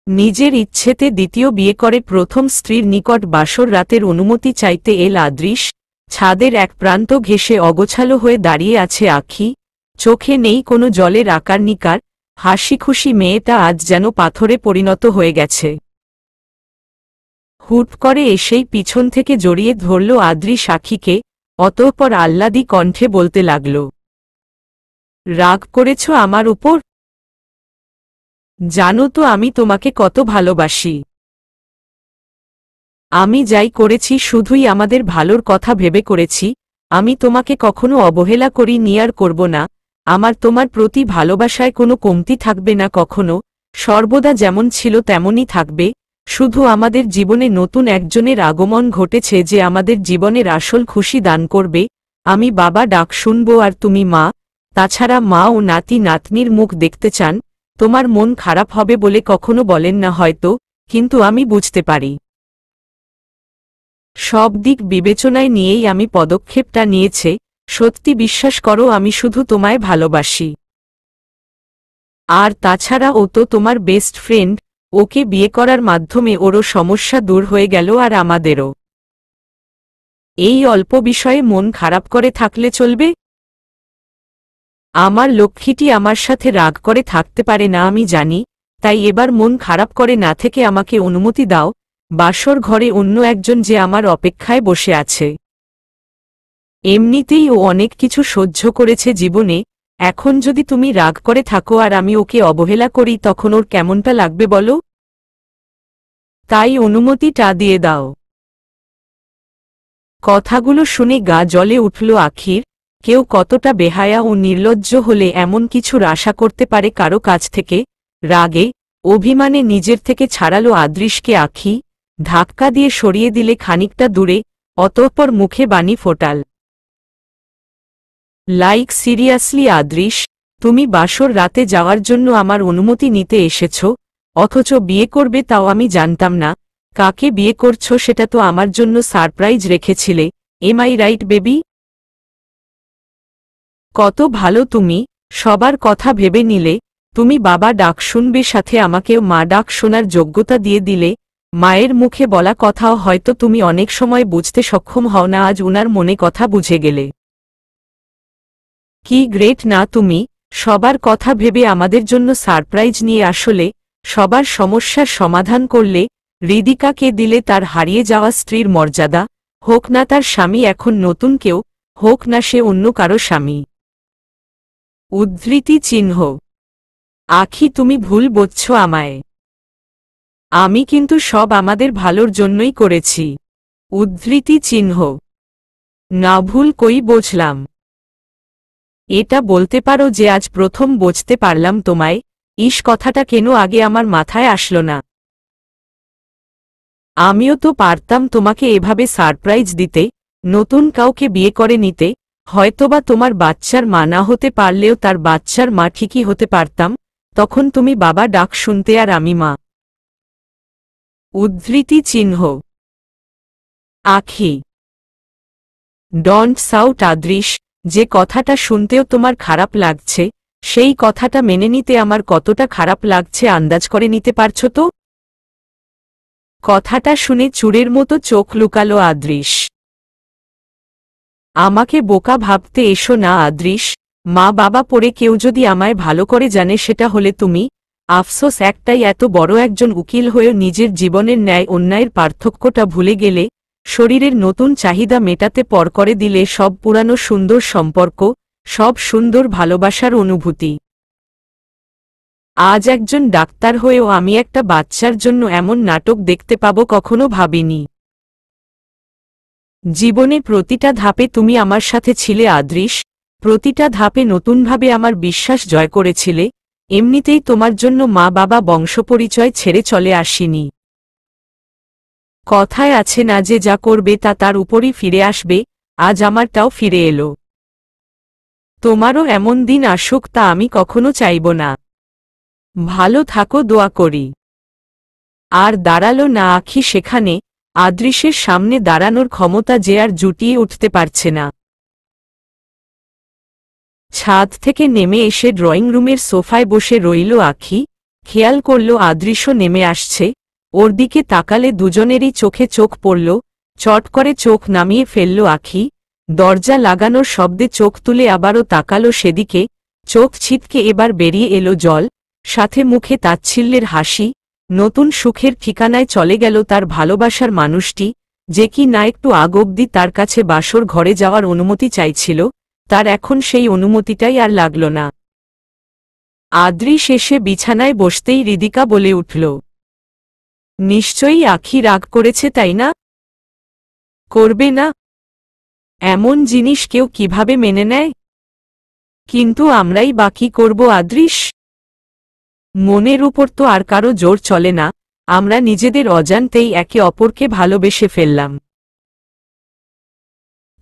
নিজের ইচ্ছেতে দ্বিতীয় বিয়ে করে প্রথম স্ত্রীর নিকট বাসর রাতের অনুমতি চাইতে এল আদৃশ। ছাদের এক প্রান্ত ঘেঁষে অগোছালো হয়ে দাঁড়িয়ে আছে আঁখি, চোখে নেই কোনো জলের আকার নিকার। হাসিখুশি মেয়েটা আজ যেন পাথরে পরিণত হয়ে গেছে। হুট করে এসেই পিছন থেকে জড়িয়ে ধরল আদৃশ আঁখিকে, অতঃপর আহ্লাদী কণ্ঠে বলতে লাগল, রাগ করেছ আমার উপর? জানো তো আমি তোমাকে কত ভালোবাসি। আমি যাই করেছি শুধুই আমাদের ভালোর কথা ভেবে করেছি। আমি তোমাকে কখনো অবহেলা করিনি আর করব না। আমার তোমার প্রতি ভালোবাসায় কোনো কমতি থাকবে না কখনো, সর্বদা যেমন ছিল তেমনই থাকবে। শুধু আমাদের জীবনে নতুন একজনের আগমন ঘটেছে যে আমাদের জীবনের আসল খুশি দান করবে। আমি বাবা ডাক শুনব আর তুমি মা। তাছাড়া মা ও নাতি নাতনির মুখ দেখতে চান। তোমার মন খারাপ হবে বলে কখনো বলেন না হয়তো, কিন্তু আমি বুঝতে পারি। সব দিক বিবেচনায় নিয়েই আমি পদক্ষেপটা নিয়েছে। সত্যি বিশ্বাস করো আমি শুধু তোমায় ভালোবাসি। আর তাছাড়া ও তো তোমার বেস্ট ফ্রেন্ড, ওকে বিয়ে করার মাধ্যমে ওরও সমস্যা দূর হয়ে গেল আর আমাদেরও। এই অল্প বিষয়ে মন খারাপ করে থাকলে চলবে? আমার লক্ষ্মীটি আমার সাথে রাগ করে থাকতে পারে না আমি জানি, তাই এবার মন খারাপ করে না থেকে আমাকে অনুমতি দাও। বাসর ঘরে অন্য একজন যে আমার অপেক্ষায় বসে আছে। এমনিতেই ও অনেক কিছু সহ্য করেছে জীবনে, এখন যদি তুমি রাগ করে থাকো আর আমি ওকে অবহেলা করি তখন ওর কেমনটা লাগবে বলো? তাই অনুমতিটা দিয়ে দাও। কথাগুলো শুনে গা জ্বলে উঠল আখির। কেউ কতটা বেহায়া ও নির্লজ্জ হলে এমন কিছুর আশা করতে পারে কারো কাছ থেকে। রাগে অভিমানে নিজের থেকে ছাড়ালো আদৃশকে আখি, ধাক্কা দিয়ে সরিয়ে দিলে খানিকটা দূরে, অতঃপর মুখে বাণী ফোটাল, লাইক সিরিয়াসলি আদৃশ, তুমি বাসর রাতে যাওয়ার জন্য আমার অনুমতি নিতে এসেছ, অথচ বিয়ে করবে তাও আমি জানতাম না। কাকে বিয়ে করছো সেটা তো আমার জন্য সারপ্রাইজ রেখেছিলে। Am I right baby? কত ভালো তুমি, সবার কথা ভেবে নিলে। তুমি বাবা ডাক শুনবে, সাথে আমাকেও মা ডাক শোনার যোগ্যতা দিয়ে দিলে। মায়ের মুখে বলা কথাও হয়তো তুমি অনেক সময় বুঝতে সক্ষম হও না, আজ উনার মনে কথা বুঝে গেলে। কি গ্রেট না তুমি! সবার কথা ভেবে আমাদের জন্য সারপ্রাইজ নিয়ে আসলে, সবার সমস্যার সমাধান করলে। হৃদিকাকে দিলে তার হারিয়ে যাওয়া স্ত্রীর মর্যাদা। হোক না তার স্বামী এখন নতুন কেউ, হোক না সে অন্য কারো স্বামী। উদ্ধৃতি চিহ্ন। আখি তুমি ভুল বুঝছ আমায়। আমি কিন্তু সব আমাদের ভালোর জন্যই করেছি। উদ্ধৃতি চিহ্ন। না ভুল কই বুঝলাম? এটা বলতে পারো যে আজ প্রথম বুঝতে পারলাম তোমায়। ইস, কথাটা কেন আগে আমার মাথায় আসলো না? আমিও তো পারতাম তোমাকে এভাবে সারপ্রাইজ দিতে, নতুন কাউকে বিয়ে করে নিতে। হয়তোবা তোমার বাচ্চার মা না হতে পারলেও তার বাচ্চার মা ঠিকই হতে পারতাম। তখন তুমি বাবা ডাক শুনতে আর আমি মা। উদ্ধৃতি চিহ্ন। আখি। ডন্ট সাউট আদৃশ, যে কথাটা শুনতেও তোমার খারাপ লাগছে, সেই কথাটা মেনে নিতে আমার কতটা খারাপ লাগছে আন্দাজ করে নিতে পারছো তো? কথাটা শুনে চুরের মতো চোখ লুকালো আদৃশ। আমাকে বোকা ভাবতে এসো না আদৃশ। মা বাবা পড়ে কেউ যদি আমায় ভালো করে জানে সেটা হলে তুমি। আফসোস একটাই, এত বড় একজন উকিল হয়েও নিজের জীবনের ন্যায় অন্যায়ের পার্থক্যটা ভুলে গেলে। শরীরের নতুন চাহিদা মেটাতে পর করে দিলে সব পুরানো সুন্দর সম্পর্ক, সব সুন্দর ভালোবাসার অনুভূতি। আজ একজন ডাক্তার হয়েও আমি একটা বাচ্চার জন্য এমন নাটক দেখতে পাবো কখনো ভাবিনি। জীবনে প্রতিটা ধাপে তুমি আমার সাথে ছিলে আদৃশ, প্রতিটা ধাপে নতুনভাবে আমার বিশ্বাস জয় করেছিলে। এমনিতেই তোমার জন্য মা বাবা বংশপরিচয় ছেড়ে চলে আসিনি। কথায় আছে না যে যা করবে তা তার উপরই ফিরে আসবে, আজ আমারটাও ফিরে এলো। তোমারও এমন দিন আসুক তা আমি কখনো চাইব না। ভালো থাকো, দোয়া করি। আর দাঁড়ালো না আখি সেখানে। আদৃশের সামনে দাঁড়ানোর ক্ষমতা যে আর জুটিয়ে উঠতে পারছে না। ছাদ থেকে নেমে এসে ড্রয়িং রুমের সোফায় বসে রইল আখি। খেয়াল করল আদৃশ্য নেমে আসছে। ওর দিকে তাকালে দুজনেরই চোখে চোখ পড়ল। চট করে চোখ নামিয়ে ফেলল আখি। দরজা লাগানোর শব্দে চোখ তুলে আবারও তাকালো সেদিকে। চোখ ছিটকে এবার বেরিয়ে এলো জল, সাথে মুখে তাচ্ছিল্যের হাসি। নতুন সুখের ঠিকানায় চলে গেল তার ভালোবাসার মানুষটি, যে কি না একটু আগ অবধি তার কাছে বাসর ঘরে যাওয়ার অনুমতি চাইছিল, তার এখন সেই অনুমতিটাই আর লাগল না। আদৃশ এসে বিছানায় বসতেই হৃদিকা বলে উঠল, নিশ্চয়ই আখি রাগ করেছে, তাই না? করবে না? এমন জিনিস কেউ কিভাবে মেনে নেয়? কিন্তু আমরাই বাকি করব আদৃশ। মনের উপর তো আর কারো জোর চলে না, আমরা নিজেদের অজান্তেই একে অপরকে ভালোবেসে ফেললাম।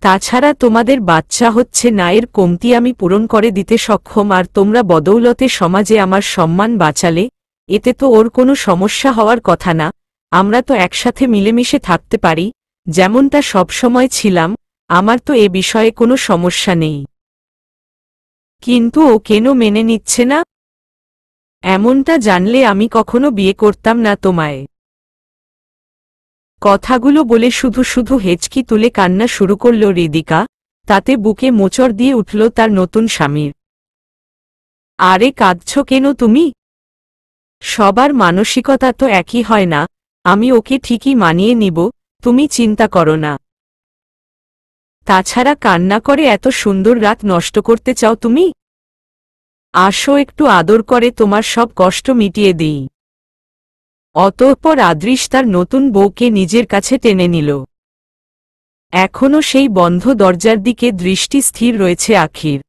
তাছাড়া তোমাদের বাচ্চা হচ্ছে না, এর কমতি আমি পূরণ করে দিতে সক্ষম, আর তোমরা বদৌলতে সমাজে আমার সম্মান বাঁচালে, এতে তো ওর কোনো সমস্যা হওয়ার কথা না। আমরা তো একসাথে মিলেমিশে থাকতে পারি, যেমনটা সবসময় ছিলাম। আমার তো এ বিষয়ে কোনো সমস্যা নেই। কিন্তু ও কেন মেনে নিচ্ছে না? এমনটা জানলে আমি কখনো বিয়ে করতাম না তোমায়। কথাগুলো বলে শুধু শুধু হেঁচকি তুলে কান্না শুরু করল হৃদিকা। তাতে বুকে মোচড় দিয়ে উঠল তার নতুন স্বামীর। আরে কাঁদছ কেন তুমি? সবার মানসিকতা তো একই হয় না। আমি ওকে ঠিকই মানিয়ে নিব, তুমি চিন্তা করো না। তাছাড়া কান্না করে এত সুন্দর রাত নষ্ট করতে চাও তুমি? আসো একটু আদর করে তোমার সব কষ্ট মিটিয়ে দিই। অতঃপর আদৃশ তার নতুন বউকে নিজের কাছে টেনে নিল। এখনও সেই বন্ধ দরজার দিকে দৃষ্টি স্থির রয়েছে আখির।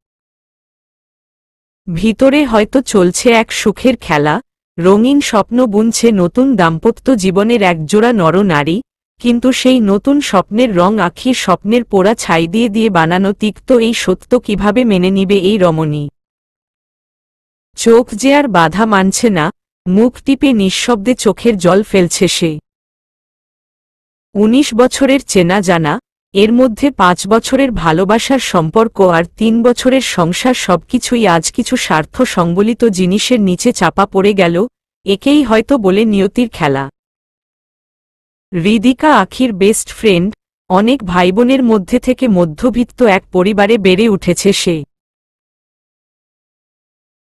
ভিতরে হয়তো চলছে এক সুখের খেলা, রঙিন স্বপ্ন বুনছে নতুন দাম্পত্য জীবনের একজোড়া নরনারী, কিন্তু সেই নতুন স্বপ্নের রং আখির স্বপ্নের পোড়া ছাই দিয়ে দিয়ে বানানো তিক্ত। এই সত্য কিভাবে মেনে নিবে এই রমণী? চোখ যে আর বাধা মানছে না, মুখ টিপে নিঃশব্দে চোখের জল ফেলছে সে। ১৯ বছরের চেনা জানা, এর মধ্যে ৫ বছরের ভালোবাসার সম্পর্ক আর ৩ বছরের সংসার, সবকিছুই আজ কিছু স্বার্থ সংবলিত জিনিসের নিচে চাপা পড়ে গেল। একেই হয়তো বলে নিয়তির খেলা। হৃদিকা আখির বেস্ট ফ্রেন্ড। অনেক ভাইবোনের মধ্যে থেকে মধ্যবিত্ত এক পরিবারে বেড়ে উঠেছে সে।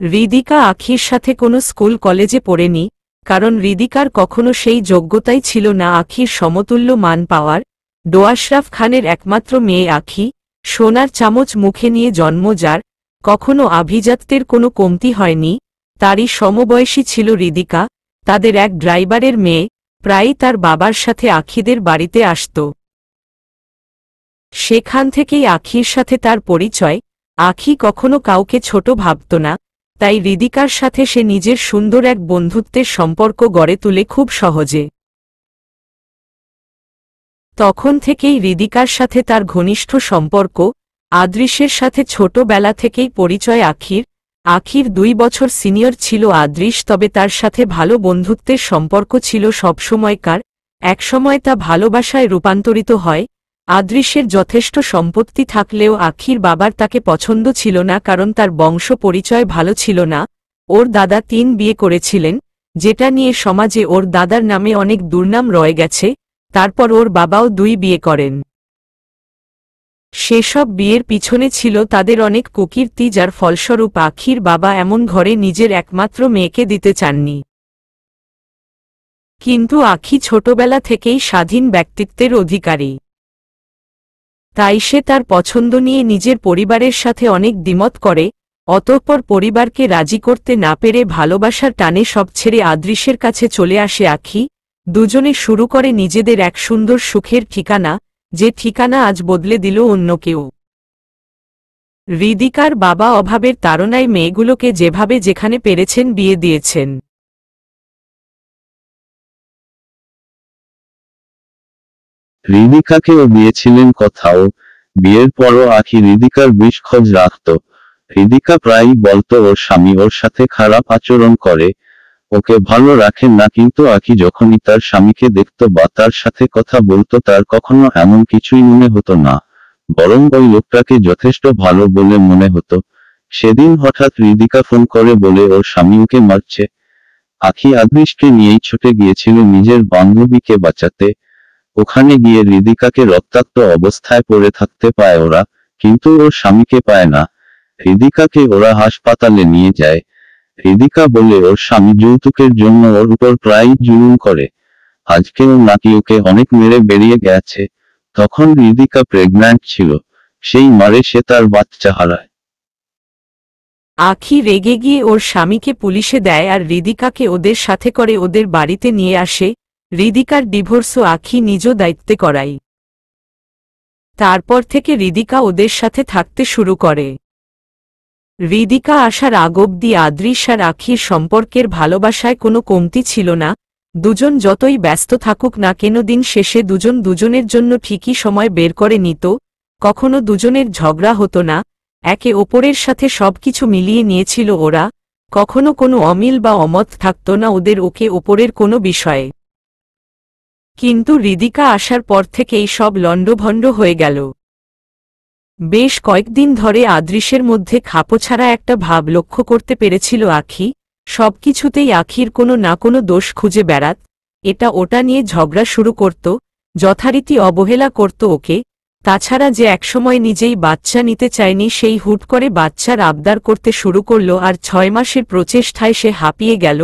হৃদিকা আখির সাথে কোনো স্কুল কলেজে পড়েনি, কারণ হৃদিকার কখনো সেই যোগ্যতাই ছিল না আখির সমতুল্য মান পাওয়ার। ডোয়াশরাফ খানের একমাত্র মেয়ে আখি, সোনার চামচ মুখে নিয়ে জন্ম যার, কখনো আভিজাত্যের কোনো কমতি হয়নি। তারই সমবয়সী ছিল হৃদিকা, তাদের এক ড্রাইভারের মেয়ে, প্রায়ই তার বাবার সাথে আখিদের বাড়িতে আসত। সেখান থেকেই আখির সাথে তার পরিচয়। আখি কখনো কাউকে ছোট ভাবত না, তাই হৃদিকার সাথে সে নিজের সুন্দর এক বন্ধুত্বের সম্পর্ক গড়ে তুলে খুব সহজে। তখন থেকেই হৃদিকার সাথে তার ঘনিষ্ঠ সম্পর্ক। আদৃশের সাথে ছোটবেলা থেকেই পরিচয় আখির। আখির ২ বছর সিনিয়র ছিল আদৃশ, তবে তার সাথে ভালো বন্ধুত্বের সম্পর্ক ছিল সবসময়কার। একসময় তা ভালোবাসায় রূপান্তরিত হয়। আদৃশের যথেষ্ট সম্পত্তি থাকলেও আখির বাবার তাকে পছন্দ ছিল না, কারণ তার বংশ পরিচয় ভালো ছিল না। ওর দাদা ৩ বিয়ে করেছিলেন, যেটা নিয়ে সমাজে ওর দাদার নামে অনেক দুর্নাম রয়ে গেছে। তারপর ওর বাবাও ২ বিয়ে করেন। সেসব বিয়ের পিছনে ছিল তাদের অনেক কুকীর্তি, যার ফলস্বরূপ আখির বাবা এমন ঘরে নিজের একমাত্র মেয়েকে দিতে চাননি। কিন্তু আখি ছোটবেলা থেকেই স্বাধীন ব্যক্তিত্বের অধিকারী, তাই সে তার পছন্দ নিয়ে নিজের পরিবারের সাথে অনেক দ্বিমত করে। অতঃপর পরিবারকে রাজি করতে না পেরে ভালোবাসার টানে সব ছেড়ে আদৃশের কাছে চলে আসে আখি। দুজনে শুরু করে নিজেদের এক সুন্দর সুখের ঠিকানা, যে ঠিকানা আজ বদলে দিল অন্য কেউ। হৃদিকার বাবা অভাবের তাড়নায় মেয়েগুলোকে যেভাবে যেখানে পেরেছেন বিয়ে দিয়েছেন। হৃদিকাকেও দিয়েছিলেন কোথাও। বিয়ের পরও আখি হৃদিকার বেশ খোঁজ রাখত। হৃদিকা প্রায়ই বলতো ওর স্বামী ওর সাথে খারাপ আচরণ করে, ওকে ভালো রাখেন না, কিন্তু আখি যখনই তার স্বামীকে দেখত বা তার সাথে কথা বলতো তার কখনো এমন কিছুই মনে হতো না, বরং ওই লোকটাকে যথেষ্ট ভালো বলে মনে হতো। সেদিন হঠাৎ হৃদিকা ফোন করে বলে ওর স্বামী ওকে মারছে। আখি আদৃশকে নিয়েই ছুটে গিয়েছিল নিজের বান্ধবীকে বাঁচাতে। ওখানে গিয়ে হৃদিকাকে রক্তাক্ত অবস্থায় পড়ে থাকতে পায় ওরা, কিন্তু ওর স্বামীকে পায় না। হৃদিকাকে ওরা হাসপাতালে নিয়ে যায়। হৃদিকা বলে ওর স্বামী যৌতুকের জন্য ওর উপর প্রায়ই জুলুম করে। আজকেও নাকি ওকে অনেক মেরে বেরিয়ে গেছে। তখন হৃদিকা প্রেগন্যান্ট ছিল, সেই মারে সে তার বাচ্চা হারায়। আখি রেগে গিয়ে ওর স্বামীকে পুলিশে দেয় আর হৃদিকাকে ওদের সাথে করে ওদের বাড়িতে নিয়ে আসে। হৃদিকার ডিভোর্সও আখি নিজ দায়িত্বে করায়। তারপর থেকে হৃদিকা ওদের সাথে থাকতে শুরু করে। হৃদিকা আসার আগ অবধি আদৃশ আর আখির সম্পর্কের ভালোবাসায় কোনো কমতি ছিল না। দুজন যতই ব্যস্ত থাকুক না কেন দিন শেষে দুজন দুজনের জন্য ঠিকই সময় বের করে নিত। কখনো দুজনের ঝগড়া হতো না, একে অপরের সাথে সবকিছু মিলিয়ে নিয়েছিল ওরা। কখনো কোনো অমিল বা অমত থাকত না ওদের ওকে ওপরের কোনো বিষয়ে। কিন্তু হৃদিকা আসার পর থেকেই সব লণ্ডভণ্ড হয়ে গেল। বেশ কয়েকদিন ধরে আদৃশের মধ্যে খাপোছাড়া একটা ভাব লক্ষ্য করতে পেরেছিল আখি। সবকিছুতেই আখির কোনো না কোনো দোষ খুঁজে বেড়াত, এটা ওটা নিয়ে ঝগড়া শুরু করত, যথারীতি অবহেলা করত ওকে। তাছাড়া যে একসময় নিজেই বাচ্চা নিতে চায়নি সেই হুট করে বাচ্চার আবদার করতে শুরু করল আর 6 মাসের প্রচেষ্টায় সে হাঁপিয়ে গেল।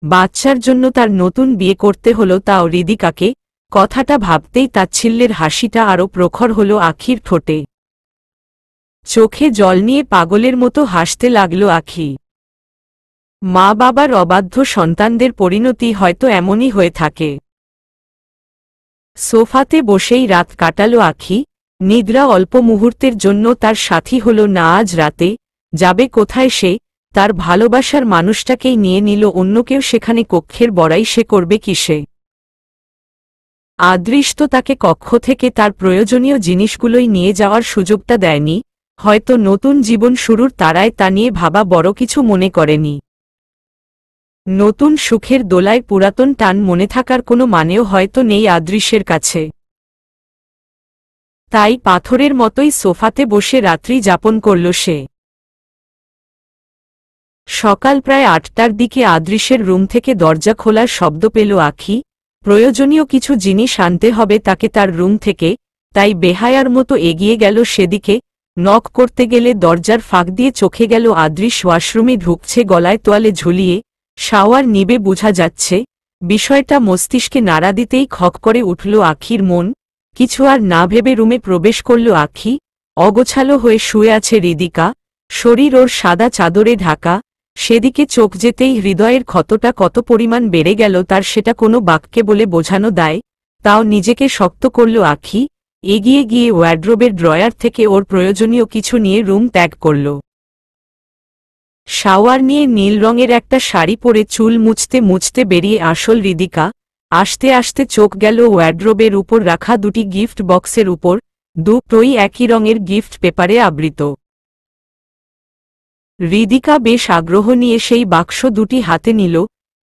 বাচ্চার জন্য তার নতুন বিয়ে করতে হলো, তাও হৃদিকাকে। কথাটা ভাবতেই তাচ্ছিল্যের হাসিটা আরও প্রখর হল আখির ঠোঁটে। চোখে জল নিয়ে পাগলের মতো হাসতে লাগল আখি। মা বাবার অবাধ্য সন্তানদের পরিণতি হয়তো এমনই হয়ে থাকে। সোফাতে বসেই রাত কাটাল আখি। নিদ্রা অল্প মুহূর্তের জন্য তার সাথী হল না আজ রাতে। যাবে কোথায় সে? তার ভালোবাসার মানুষটাকেই নিয়ে নিল অন্য কেউ সেখানে, কক্ষের বড়াই সে করবে কিসে? আদৃশ তো তাকে কক্ষ থেকে তার প্রয়োজনীয় জিনিসগুলোই নিয়ে যাওয়ার সুযোগটা দেয়নি। হয়তো নতুন জীবন শুরুর তাড়ায় তা নিয়ে ভাবা বড় কিছু মনে করেনি। নতুন সুখের দোলায় পুরাতন টান মনে থাকার কোনো মানেও হয়তো নেই আদৃশের কাছে। তাই পাথরের মতোই সোফাতে বসে রাত্রি যাপন করল সে। সকাল প্রায় 8টার দিকে আদৃশের রুম থেকে দরজা খোলার শব্দ পেল আখি। প্রয়োজনীয় কিছু জিনিস আনতে হবে তাকে তার রুম থেকে, তাই বেহায়ার মতো এগিয়ে গেল সেদিকে। নক করতে গেলে দরজার ফাঁক দিয়ে চোখে গেল আদৃশ ওয়াশরুমে ঢুকছে গলায় তোয়ালে ঝুলিয়ে। শাওয়ার নিবে বোঝা যাচ্ছে। বিষয়টা মস্তিষ্কে নাড়া দিতেই খক করে উঠল আখির মন। কিছু আর না ভেবে রুমে প্রবেশ করল আখি। অগোছালো হয়ে শুয়ে আছে হৃদিকা, শরীর ওর সাদা চাদরে ঢাকা। সেদিকে চোখ যেতেই হৃদয়ের ক্ষতটা কত পরিমাণ বেড়ে গেল তার সেটা কোনো বাক্যে বলে বোঝানো দায়। তাও নিজেকে শক্ত করল আখি। এগিয়ে গিয়ে ওয়ার্ড্রোবের ড্রয়ার থেকে ওর প্রয়োজনীয় কিছু নিয়ে রুম ত্যাগ করল। শাওয়ার নিয়ে নীল রঙের একটা শাড়ি পরে চুল মুছতে মুছতে বেরিয়ে আসল হৃদিকা। আসতে আসতে চোখ গেল ওয়ার্ড্রোবের উপর রাখা দুটি গিফট বক্সের উপর। দুটোই একই রঙের গিফট পেপারে আবৃত। হৃদিকা বেশ আগ্রহ নিয়ে সেই বাক্স দুটি হাতে নিল।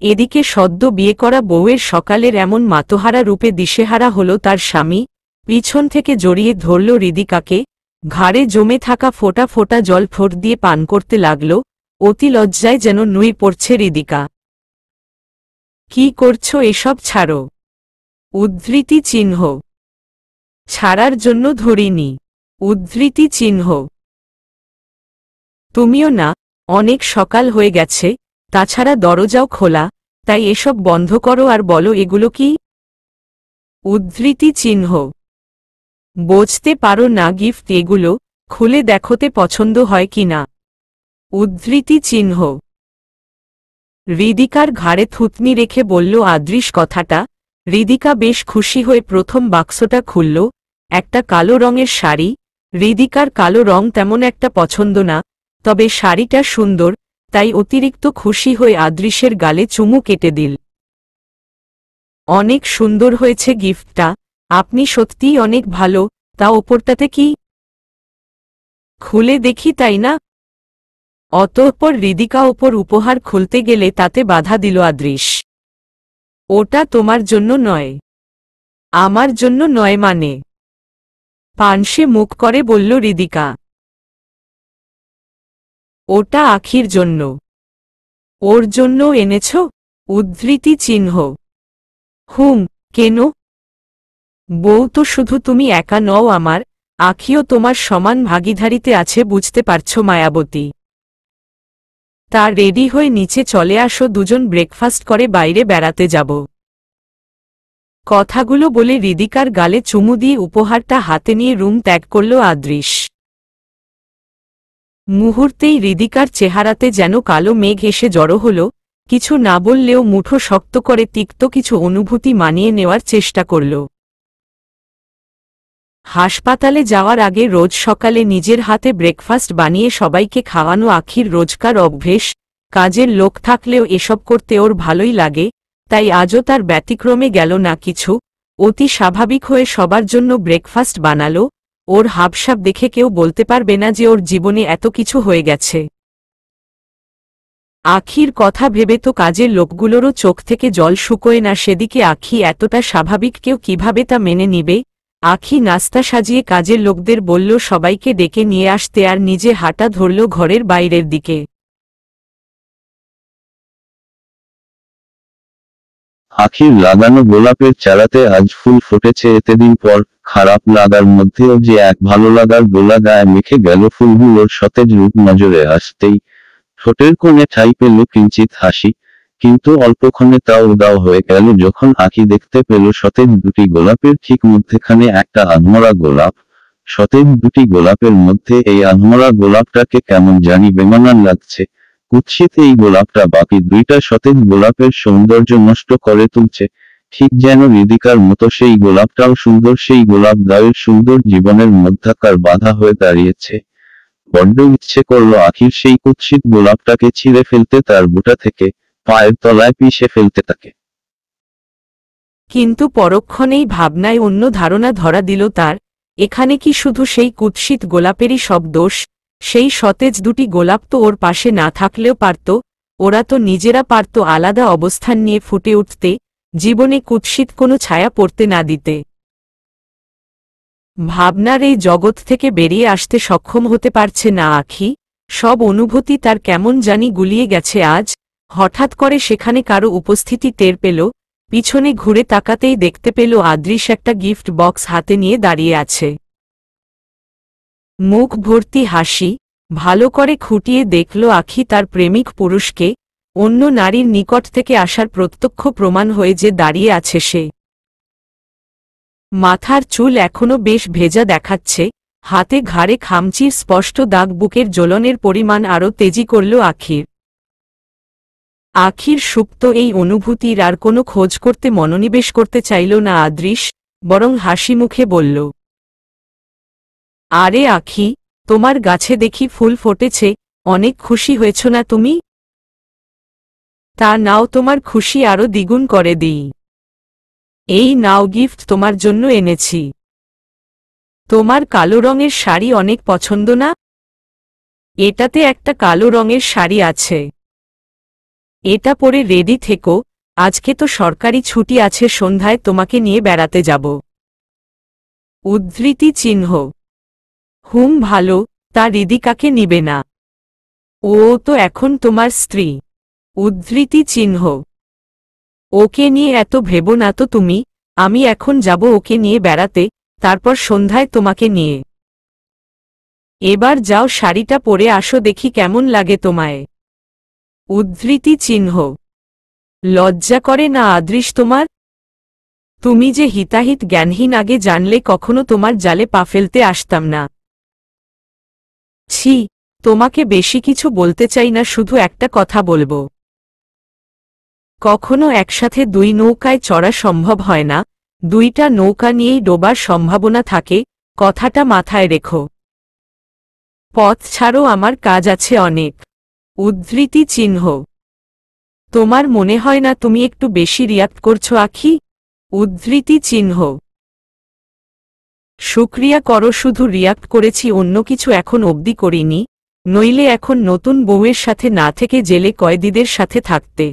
এদিকে সদ্য বিয়ে করা বউয়ের সকালের এমন মাতোহারা রূপে দিশেহারা হল তার স্বামী। পিছন থেকে জড়িয়ে ধরল হৃদিকাকে। ঘাড়ে জমে থাকা ফোঁটা ফোঁটা জল ঠোঁট দিয়ে পান করতে লাগল। অতি লজ্জায় যেন নুয়ে পড়ছে হৃদিকা। কি করছো এসব? ছাড়ো। উদ্ধৃতি চিহ্ন। ছাড়ার জন্য ধরিনি। উদ্ধৃতি চিহ্ন। তুমিও না, অনেক সকাল হয়ে গেছে, তাছাড়া দরজাও খোলা, তাই এসব বন্ধ করো আর বলো এগুলো কি? উদ্ধৃতি চিহ্ন। বুঝতে পারো না গিফট এগুলো? খুলে দেখোতে পছন্দ হয় কিনা। উদ্ধৃতি চিহ্ন। হৃদিকার ঘাড়ে থুতনি রেখে বলল আদৃশ কথাটা। হৃদিকা বেশ খুশি হয়ে প্রথম বাক্সটা খুলল। একটা কালো রঙের শাড়ি। হৃদিকার কালো রং তেমন একটা পছন্দ না, তবে শাড়িটা সুন্দর, তাই অতিরিক্ত খুশি হয়ে আদৃশের গালে চুমু কেটে দিল। অনেক সুন্দর হয়েছে গিফটটা, আপনি সত্যিই অনেক ভালো। তা ওপরটাতে কি? খুলে দেখি তাই না? অতঃপর হৃদিকা ওপর উপহার খুলতে গেলে তাতে বাধা দিল আদৃশ। ওটা তোমার জন্য নয়। আমার জন্য নয় মানে? পানসে মুখ করে বলল হৃদিকা। ওটা আখির জন্য। ওর জন্য এনেছ? উদ্ধৃতি চিহ্ন। হুম, কেন? বউ তো শুধু তুমি একা নও, আমার আখিও তোমার সমান ভাগীদারিতে আছে, বুঝতে পারছো মায়াবতী? তা রেডি হয়ে নিচে চলে আসো, দুজন ব্রেকফাস্ট করে বাইরে বেড়াতে যাব। কথাগুলো বলে হৃদিকার গালে চুমু দিয়ে উপহারটা হাতে নিয়ে রুম ত্যাগ করল আদৃশ। মুহূর্তেই হৃদিকার চেহারাতে যেন কালো মেঘ এসে জড়ো হল। কিছু না বললেও মুঠো শক্ত করে তিক্ত কিছু অনুভূতি মানিয়ে নেওয়ার চেষ্টা করল। হাসপাতালে যাওয়ার আগে রোজ সকালে নিজের হাতে ব্রেকফাস্ট বানিয়ে সবাইকে খাওয়ানো আখির রোজকার অভ্যেস। কাজের লোক থাকলেও এসব করতে ওর ভালোই লাগে, তাই আজও তার ব্যতিক্রমে গেল না কিছু। অতি স্বাভাবিক হয়ে সবার জন্য ব্রেকফাস্ট বানালো। ওর হাবসাব দেখে কেউ বলতে পারবে না যে ওর জীবনে এত কিছু হয়ে গেছে। আখির কথা ভেবে তো কাজের লোকগুলোরও চোখ থেকে জল শুকোয় না, সেদিকে আখি এতটা স্বাভাবিক, কেউ কিভাবে তা মেনে নিবে। আখি নাস্তা সাজিয়ে কাজের লোকদের বলল সবাইকে ডেকে নিয়ে আসতে, আর নিজে হাঁটা ধরল ঘরের বাইরের দিকে। আখির লাগানো গোলাপের চারাতে আজ ফুল ফুটেছে এতদিন পর। খারাপ লাগার মধ্যেও যে এক ভালো লাগার দোলা গায়ে মেখে গেল। ফুলগুলোর সতেজ রূপ নজরে আসতেই ঠোঁটের কোণে ঠাঁই পেল কিঞ্চিৎ হাসি, কিন্তু অল্পক্ষণে তা উদাও হয়ে গেল যখন আখি দেখতে পেল সতেজ দুটি গোলাপের ঠিক মধ্যেখানে একটা আধমরা গোলাপ। সতেজ দুটি গোলাপের মধ্যে এই আধমরা গোলাপটাকে কেমন জানি বেমানান লাগছে। কুৎসিত এই গোলাপটা বাকি দুইটা সতেজ গোলাপের সৌন্দর্য নষ্ট করে তুলছে। ঠিক যেন হৃদিকার মতো সেই গোলাপটাও সুন্দর, সেই গোলাপ দায়ের সুন্দর জীবনের মধ্যাকার বাধা হয়ে দাঁড়িয়েছে। বড্ড ইচ্ছে করল আখির সেই কুৎসিত গোলাপটাকে ছিঁড়ে ফেলতে, তার বুটা থেকে পায়ের তলায় পিষে ফেলতে তাকে। কিন্তু পরক্ষণেই ভাবনায় অন্য ধারণা ধরা দিল তার। এখানে কি শুধু সেই কুৎসিত গোলাপেরই সব দোষ? সেই সতেজ দুটি গোলাপ তো ওর পাশে না থাকলেও পারত। ওরা তো নিজেরা পারত আলাদা অবস্থান নিয়ে ফুটে উঠতে, জীবনে কুৎসিত কোনো ছায়া পড়তে না দিতে। ভাবনার এই জগৎ থেকে বেরিয়ে আসতে সক্ষম হতে পারছে না আখি। সব অনুভূতি তার কেমন জানি গুলিয়ে গেছে আজ। হঠাৎ করে সেখানে কারো উপস্থিতি টের পেল। পিছনে ঘুরে তাকাতেই দেখতে পেল আদৃশ একটা গিফট বক্স হাতে নিয়ে দাঁড়িয়ে আছে। মুখ ভর্তি হাসি। ভালো করে খুঁটিয়ে দেখল আখি তার প্রেমিক পুরুষকে। অন্য নারীর নিকট থেকে আসার প্রত্যক্ষ প্রমাণ হয়ে যে দাঁড়িয়ে আছে সে। মাথার চুল এখনো বেশ ভেজা দেখাচ্ছে, হাতে ঘাড়ে খামচির স্পষ্ট দাগ, বুকের জ্বলনের পরিমাণ আরও তেজি করল আখির। আখির সুপ্ত এই অনুভূতির আর কোনো খোঁজ করতে মনোনিবেশ করতে চাইল না আদৃশ, বরং হাসি মুখে বলল, আরে আখি, তোমার গাছে দেখি ফুল ফুটেছে, অনেক খুশি হয়েছ না তুমি? তা নাও, তোমার খুশি আরও দ্বিগুণ করে দিই। এই নাও গিফট, তোমার জন্য এনেছি। তোমার কালো রঙের শাড়ি অনেক পছন্দ না? এটাতে একটা কালো রঙের শাড়ি আছে, এটা পরে রেডি থেকো। আজকে তো সরকারি ছুটি আছে, সন্ধ্যায় তোমাকে নিয়ে বেড়াতে যাব। উদ্ধৃতি চিহ্ন। হুম, ভালো। তা হৃদিকাকে নিবে না? ও তো এখন তোমার স্ত্রী। উদ্ধৃতি চিহ্ন। ওকে নিয়ে এত ভেবো না তো তুমি। আমি এখন যাব ওকে নিয়ে বেড়াতে, তারপর সন্ধ্যায় তোমাকে নিয়ে। এবার যাও, শাড়িটা পরে আসো, দেখি কেমন লাগে তোমায়। উদ্ধৃতি চিহ্ন। লজ্জা করে না আদৃশ তোমার? তুমি যে হিতাহিত জ্ঞানহীন, আগে জানলে কখনো তোমার জালে পা ফেলতে আসতাম না। ছি, তোমাকে বেশি কিছু বলতে চাই না, শুধু একটা কথা বলবো। কখনো একসাথে দুই নৌকায় চড়া সম্ভব হয় না, দুইটা নৌকা নিয়েই ডোবার সম্ভাবনা থাকে, কথাটা মাথায় রেখো। পথ ছাড়ো, আমার কাজ আছে অনেক। উদ্ধৃতি চিহ্ন। তোমার মনে হয় না তুমি একটু বেশি রিয়াক্ট করছো আখি? উদ্ধৃতি চিহ্ন। শুক্রিয়া করো, শুধু রিয়াক্ট করেছি, অন্য কিছু এখন অবধি করিনি, নইলে এখন নতুন বউয়ের সাথে না থেকে জেলে কয়েদিদের সাথে থাকতে।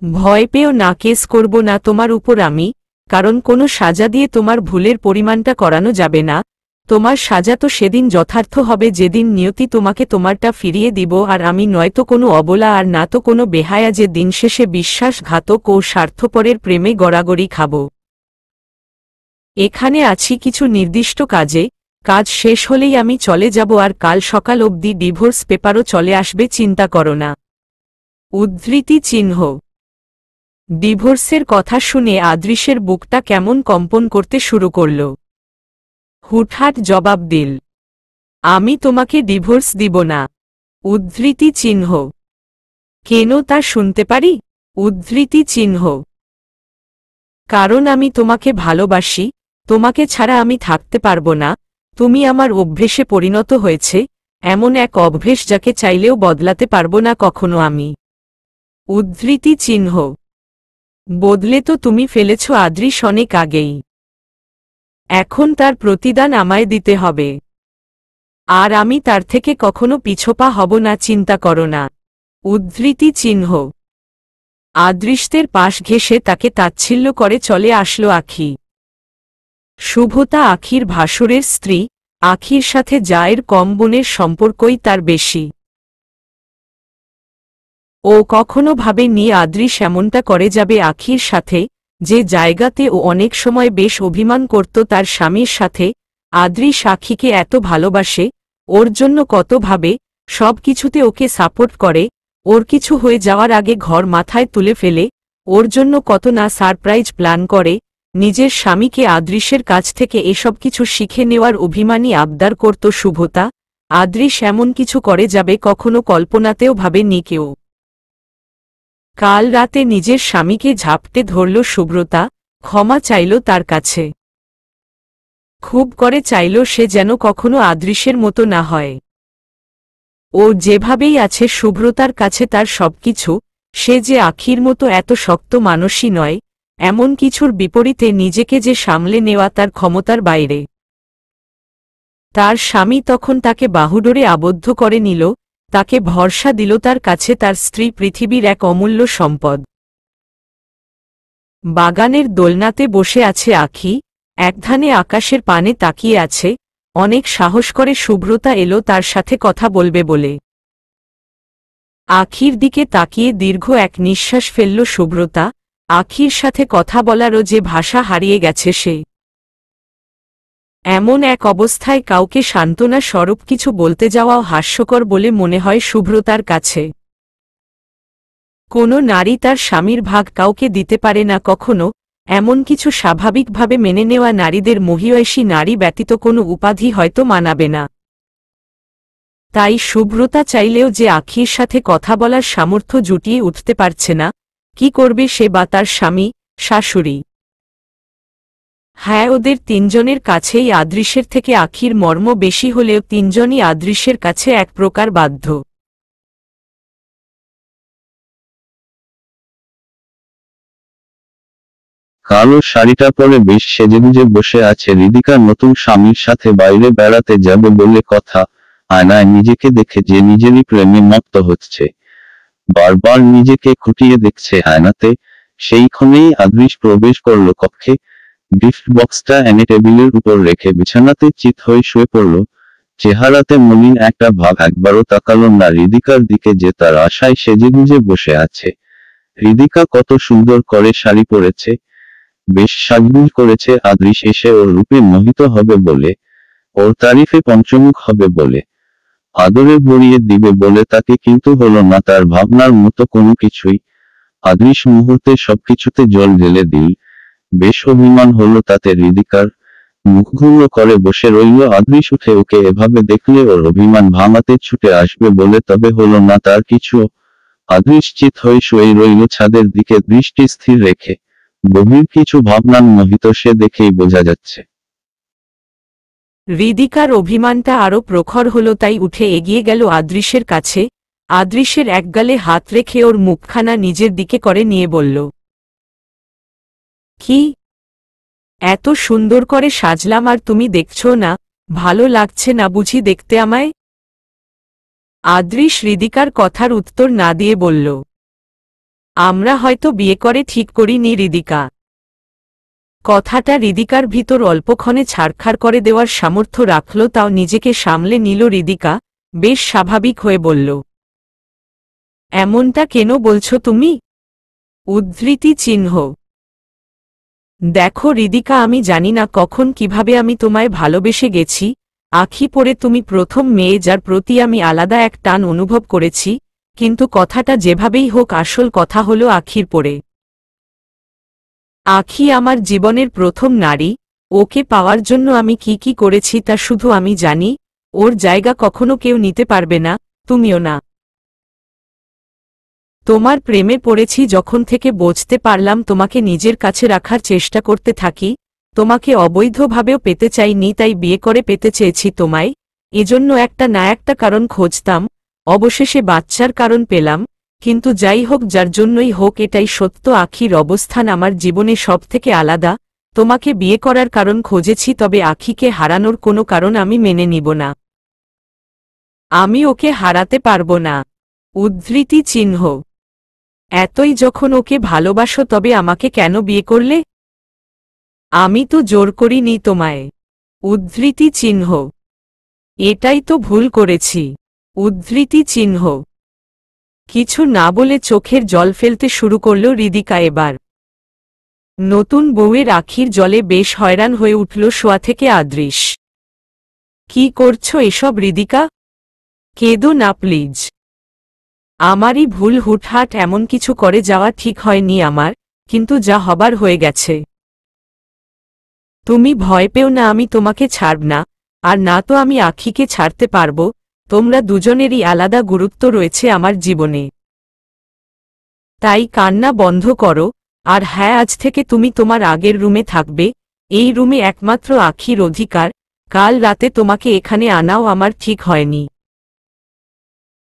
ভয় পেও না, কেস করব না তোমার উপর আমি, কারণ কোনো সাজা দিয়ে তোমার ভুলের পরিমাণটা করানো যাবে না। তোমার সাজা তো সেদিন যথার্থ হবে যেদিন নিয়তি তোমাকে তোমারটা ফিরিয়ে দিব, আর আমি নয়তো কোনো অবলা আর না তো কোনো বেহায়া যে দিন শেষে বিশ্বাসঘাতক ও স্বার্থপরের প্রেমে গড়াগড়ি খাব। এখানে আছি কিছু নির্দিষ্ট কাজে, কাজ শেষ হলেই আমি চলে যাব, আর কাল সকাল অবধি ডিভোর্স পেপারও চলে আসবে, চিন্তা করো না। উদ্ধৃতি চিহ্ন। ডিভোর্সের কথা শুনে আদৃশের বুকটা কেমন কম্পন করতে শুরু করল। হুটহাট জবাব দিল, আমি তোমাকে ডিভোর্স দিব না। উদ্ধৃতি চিহ্ন। কেন তা শুনতে পারি? উদ্ধৃতি চিহ্ন। কারণ আমি তোমাকে ভালোবাসি, তোমাকে ছাড়া আমি থাকতে পারবো না, তুমি আমার অভ্যেসে পরিণত হয়েছে, এমন এক অভ্যেস যাকে চাইলেও বদলাতে পারবো না কখনো আমি। উদ্ধৃতি চিহ্ন। বদলে তো তুমি ফেলেছ আদৃশ অনেক আগেই, এখন তার প্রতিদান আমায় দিতে হবে, আর আমি তার থেকে কখনো পিছোপা হব না, চিন্তা করো না। উদ্ধৃতি চিহ্ন। আদৃষ্টের পাশ ঘেঁষে তাকে তাচ্ছিল্য করে চলে আসলো আখি। শুভতা আখির ভাসুরের স্ত্রী, আখির সাথে জায়ের কম বোনের সম্পর্কই তার বেশি। ও কখনো ভাবেনি আদৃশ এমনটা করে যাবে আখির সাথে, যে জায়গাতে ও অনেক সময় বেশ অভিমান করত তার স্বামীর সাথে। আদৃশ আখিকে এত ভালোবাসে, ওর জন্য কত ভাবে, সব কিছুতে ওকে সাপোর্ট করে, ওর কিছু হয়ে যাওয়ার আগে ঘর মাথায় তুলে ফেলে, ওর জন্য কত না সারপ্রাইজ প্ল্যান করে। নিজের স্বামীকে আদৃশের কাছ থেকে এসব কিছু শিখে নেওয়ার অভিমানী আবদার করত শুভতা। আদৃশ এমন কিছু করে যাবে কখনো কল্পনাতেও ভাবেনি কেউ। কাল রাতে নিজের স্বামীকে ঝাপটে ধরল সুব্রতা, ক্ষমা চাইল তার কাছে। খুব করে চাইল সে যেন কখনো আদৃশের মতো না হয়। ও যেভাবেই আছে সুব্রতার কাছে তার সবকিছু, সে যে আখির মতো এত শক্ত মানুষই নয়, এমন কিছুর বিপরীতে নিজেকে যে সামলে নেওয়া তার ক্ষমতার বাইরে। তার স্বামী তখন তাকে বাহুডোরে আবদ্ধ করে নিল, তাকে ভরসা দিল তার কাছে তার স্ত্রী পৃথিবীর এক অমূল্য সম্পদ। বাগানের দোলনাতে বসে আছে আখি, একধানে আকাশের পানে তাকিয়ে আছে, অনেক সাহস করে সুব্রতা এলো তার সাথে কথা বলবে বলে। আখির দিকে তাকিয়ে দীর্ঘ এক নিঃশ্বাস ফেলল সুব্রতা। আখির সাথে কথা বলারও যে ভাষা হারিয়ে গেছে সে। এমন এক অবস্থায় কাউকে সান্ত্বনা স্বরূপ কিছু বলতে যাওয়াও হাস্যকর বলে মনে হয় সুব্রতার কাছে। কোনো নারী তার স্বামীর ভাগ কাউকে দিতে পারে না কখনো, এমন কিছু স্বাভাবিকভাবে মেনে নেওয়া নারীদের মহিয়সী নারী ব্যতীত কোনো উপাধি হয়তো মানাবে না। তাই সুব্রতা চাইলেও যে আখির সাথে কথা বলার সামর্থ্য জুটিয়ে উঠতে পারছে না, কি করবে সে বা তার স্বামী, শাশুড়ি। হ্যাঁ, ওদের তিনজনের কাছেই আদৃশের থেকে আখির মর্ম বেশি হলেও তিনজনই আদৃশের কাছে এক প্রকার বাধ্য। কালো শাড়িটা পরে বেশ সেজেগুজে বসে আছে হৃদিকা নতুন স্বামীর সাথে বাইরে বেড়াতে যাবে বলে কথা। আয়নায় নিজেকে দেখে যে নিজেরই প্রেমে মত্ত হচ্ছে, বারবার নিজেকে খুঁটিয়ে দেখছে আয়নাতে। সেইক্ষণেই আদৃশ প্রবেশ করল কক্ষে, গিফট বক্সটা এনে টেবিলের উপর রেখে বিছানাতে চিত হয়ে শুয়ে পড়ল। চেহারাতে মলিন একটা ভাব, একবারও তাকালো না হৃদিকার দিকে যে তার আশায় সেজেগুজে বসে আছে। হৃদিকা কত সুন্দর করে শাড়ি পরেছে, বেশ সাজগুজ করেছে। আদৃশ এসে ওর রূপে মোহিত হবে বলে, ওর তারিফে পঞ্চমুখ হবে বলে, আদরে ভরিয়ে দিবে বলে তাকে, কিন্তু হলো না তার ভাবনার মতো কোনো কিছুই। আদৃশ মুহূর্তে সবকিছুতে জল ঢেলে দিল। বেশ অভিমান হলো তাতে হৃদিকার। মুখগুলো করে বসে রইল আদৃশ। উঠে ওকে এভাবে দেখলে ওর অভিমান ভাঙাতে ছুটে আসবে বলে, তবে হলো না তার কিছু। আদৃশ চিত হয়ে শুয়ে রইল ছাদের দিকে দৃষ্টি স্থির রেখে। গভীর কিছু ভাবনার মোহিত সে দেখেই বোঝা যাচ্ছে। হৃদিকার অভিমানটা আরও প্রখর হল, তাই উঠে এগিয়ে গেল আদৃশের কাছে। আদৃশের একগালে হাত রেখে ওর মুখখানা নিজের দিকে করে নিয়ে বলল, কি এত সুন্দর করে সাজলাম আর তুমি দেখছো না? ভালো লাগছে না বুঝি দেখতে আমায়? আদৃশ হৃদিকার কথার উত্তর না দিয়ে বলল, আমরা হয়তো বিয়ে করে ঠিক করিনি হৃদিকা। কথাটা হৃদিকার ভিতর অল্পক্ষণে ছাড়খাড় করে দেওয়ার সামর্থ্য রাখল, তাও নিজেকে সামলে নিল হৃদিকা, বেশ স্বাভাবিক হয়ে বলল, এমনটা কেন বলছো তুমি? উদ্ধৃতি চিহ্ন। দেখো হৃদিকা, আমি জানি না কখন কিভাবে আমি তোমায় ভালোবেসে গেছি। আঁখি পড়ে তুমি প্রথম মেয়ে যার প্রতি আমি আলাদা এক টান অনুভব করেছি, কিন্তু কথাটা যেভাবেই হোক আসল কথা হলো আঁখির পড়ে। আঁখি আমার জীবনের প্রথম নারী। ওকে পাওয়ার জন্য আমি কি কি করেছি তা শুধু আমি জানি। ওর জায়গা কখনো কেউ নিতে পারবে না, তুমিও না। তোমার প্রেমে পড়েছি যখন থেকে বুঝতে পারলাম, তোমাকে নিজের কাছে রাখার চেষ্টা করতে থাকি। তোমাকে অবৈধভাবেও পেতে চাইনি, তাই বিয়ে করে পেতে চেয়েছি তোমায়। এজন্য একটা না একটা কারণ খুঁজতাম, অবশেষে বাচ্চার কারণ পেলাম। কিন্তু যাই হোক, যার জন্যই হোক, এটাই সত্য, আঁখির অবস্থান আমার জীবনে সবথেকে আলাদা। তোমাকে বিয়ে করার কারণ খুঁজেছি, তবে আঁখিকে হারানোর কোনো কারণ আমি মেনে নিব না। আমি ওকে হারাতে পারব না। উদ্ধৃতি চিহ্ন। এতই যখন ওকে ভালোবাসো তবে আমাকে কেন বিয়ে করলে? আমি তো জোর করিনি তোমায়। উদ্ধৃতি চিহ্ন। এটাই তো ভুল করেছি। উদ্ধৃতি চিহ্ন। কিছু না বলে চোখের জল ফেলতে শুরু করল হৃদিকা এবার। নতুন বউয়ের আখির জলে বেশ হয়রান হয়ে উঠল শোয়া থেকে আদৃশ। কি করছো এসব হৃদিকা? কেঁদো না প্লিজ। আমারই ভুল, হুটহাট এমন কিছু করে যাওয়া ঠিক হয়নি আমার, কিন্তু যা হবার হয়ে গেছে। তুমি ভয় পেও না, আমি তোমাকে ছাড়ব না, আর না তো আমি আখিকে ছাড়তে পারব। তোমরা দুজনেরই আলাদা গুরুত্ব রয়েছে আমার জীবনে। তাই কান্না বন্ধ করো। আর হ্যাঁ, আজ থেকে তুমি তোমার আগের রুমে থাকবে। এই রুমে একমাত্র আখির অধিকার। কাল রাতে তোমাকে এখানে আনাও আমার ঠিক হয়নি।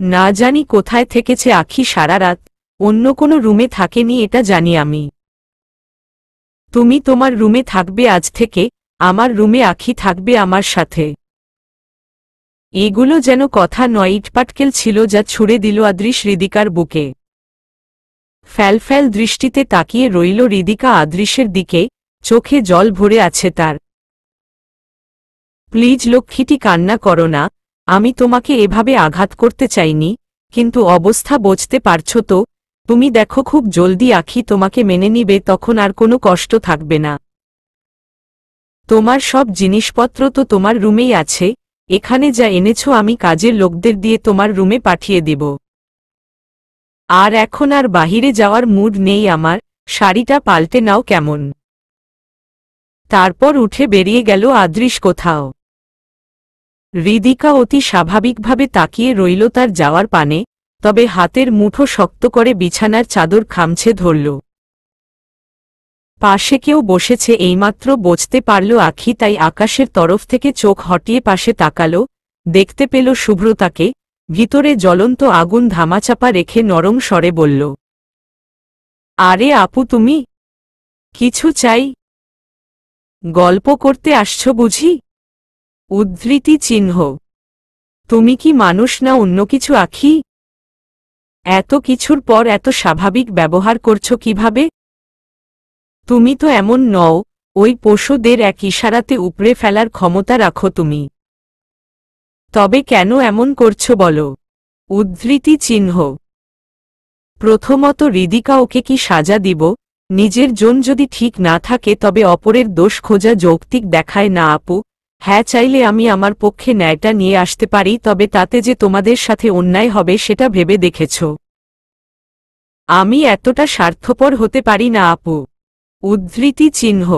না জানি কোথায় থেকেছে আখি সারা রাত, অন্য কোনো রুমে থাকেনি এটা জানি আমি। তুমি তোমার রুমে থাকবে আজ থেকে, আমার রুমে আখি থাকবে আমার সাথে। এগুলো যেন কথা নয়, ইটপাটকেল ছিল যা ছুড়ে দিল আদৃশ হৃদিকার বুকে। ফ্যালফ্যাল দৃষ্টিতে তাকিয়ে রইল হৃদিকা আদৃশের দিকে, চোখে জল ভরে আছে তার। প্লিজ লক্ষ্মীটি, কান্না করো না। আমি তোমাকে এভাবে আঘাত করতে চাইনি, কিন্তু অবস্থা বুঝতে পারছো তো। তুমি দেখো, খুব জলদি আখি তোমাকে মেনে নিবে, তখন আর কোনো কষ্ট থাকবে না। তোমার সব জিনিসপত্র তো তোমার রুমেই আছে। এখানে যা এনেছো আমি কাজের লোকদের দিয়ে তোমার রুমে পাঠিয়ে দিব। আর এখন আর বাহিরে যাওয়ার মুড নেই আমার। শাড়িটা পাল্টে নাও কেমন। তারপর উঠে বেরিয়ে গেল আদৃশ কোথাও। হৃদিকা অতি স্বাভাবিকভাবে তাকিয়ে রইল তার যাওয়ার পানে, তবে হাতের মুঠো শক্ত করে বিছানার চাদর খামছে ধরল। পাশে কেউ বসেছে এইমাত্র বুঝতে পারল আখি, তাই আকাশের তরফ থেকে চোখ হটিয়ে পাশে তাকালো। দেখতে পেল শুভ্রতাকে, ভিতরে জ্বলন্ত আগুন ধামাচাপা রেখে নরম স্বরে বলল, আরে আপু তুমি? কিছু চাই? গল্প করতে আসছো বুঝি? উদ্ধৃতি চিহ্ন। তুমি কি মানুষ না অন্য কিছু আখি? এত কিছুর পর এত স্বাভাবিক ব্যবহার করছো কিভাবে? তুমি তো এমন নও। ওই পশুদের এক ইশারাতে উপড়ে ফেলার ক্ষমতা রাখো তুমি। তবে কেন এমন করছো বলো? উদ্ধৃতি চিহ্ন। প্রথমত হৃদিকা, ওকে কি সাজা দিব? নিজের জন যদি ঠিক না থাকে তবে অপরের দোষ খোঁজা যৌক্তিক দেখায় না আপু। হ্যাঁ, চাইলে আমি আমার পক্ষে ন্যায়টা নিয়ে আসতে পারি, তবে তাতে যে তোমাদের সাথে অন্যায় হবে সেটা ভেবে দেখেছ? আমি এতটা স্বার্থপর হতে পারি না আপু। উদ্ধৃতি চিহ্ন।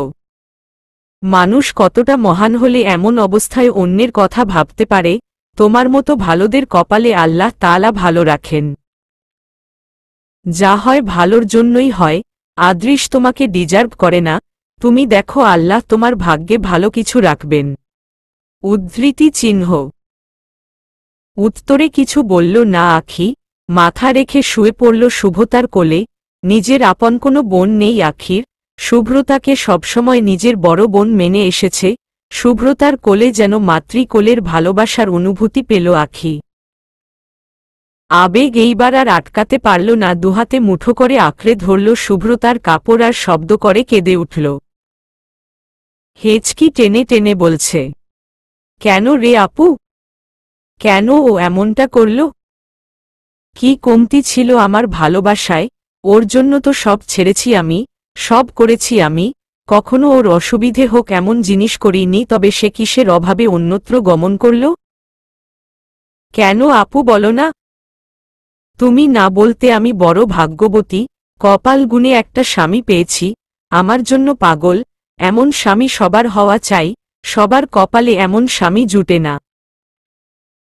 মানুষ কতটা মহান হলে এমন অবস্থায় অন্যের কথা ভাবতে পারে? তোমার মতো ভালোদের কপালে আল্লাহ তাআলা ভালো রাখেন। যা হয় ভালোর জন্যই হয়। আদৃশ তোমাকে ডিজার্ভ করে না। তুমি দেখো, আল্লাহ তোমার ভাগ্যে ভালো কিছু রাখবেন। উদ্ধৃতি চিহ্ন। উত্তরে কিছু বলল না আখি। মাথা রেখে শুয়ে পড়ল শুভ্রতার কোলে। নিজের আপন কোনো বোন নেই আখির। শুভ্রতাকে সবসময় নিজের বড় বোন মেনে এসেছে। শুভ্রতার কোলে যেন মাতৃকোলের ভালোবাসার অনুভূতি পেল আখি। আবেগ এইবার আর আটকাতে পারল না, দুহাতে মুঠো করে আঁকড়ে ধরল শুভ্রতার কাপড় আর শব্দ করে কেঁদে উঠল। হেঁচকি টেনে টেনে বলছে, কেন রে আপু? কেন ও এমনটা করল? কি কমতি ছিল আমার ভালোবাসায়? ওর জন্য তো সব ছেড়েছি আমি, সব করেছি আমি, কখনো ওর অসুবিধে হোক এমন জিনিস করিনি, তবে সে কিসের অভাবে অন্যত্র গমন করল? কেন আপু বলো না? তুমি না বলতে আমি বড় ভাগ্যবতী, কপাল গুনে একটা স্বামী পেয়েছি, আমার জন্য পাগল। এমন স্বামী সবার হওয়া চাই, সবার কপালে এমন স্বামী জুটে না।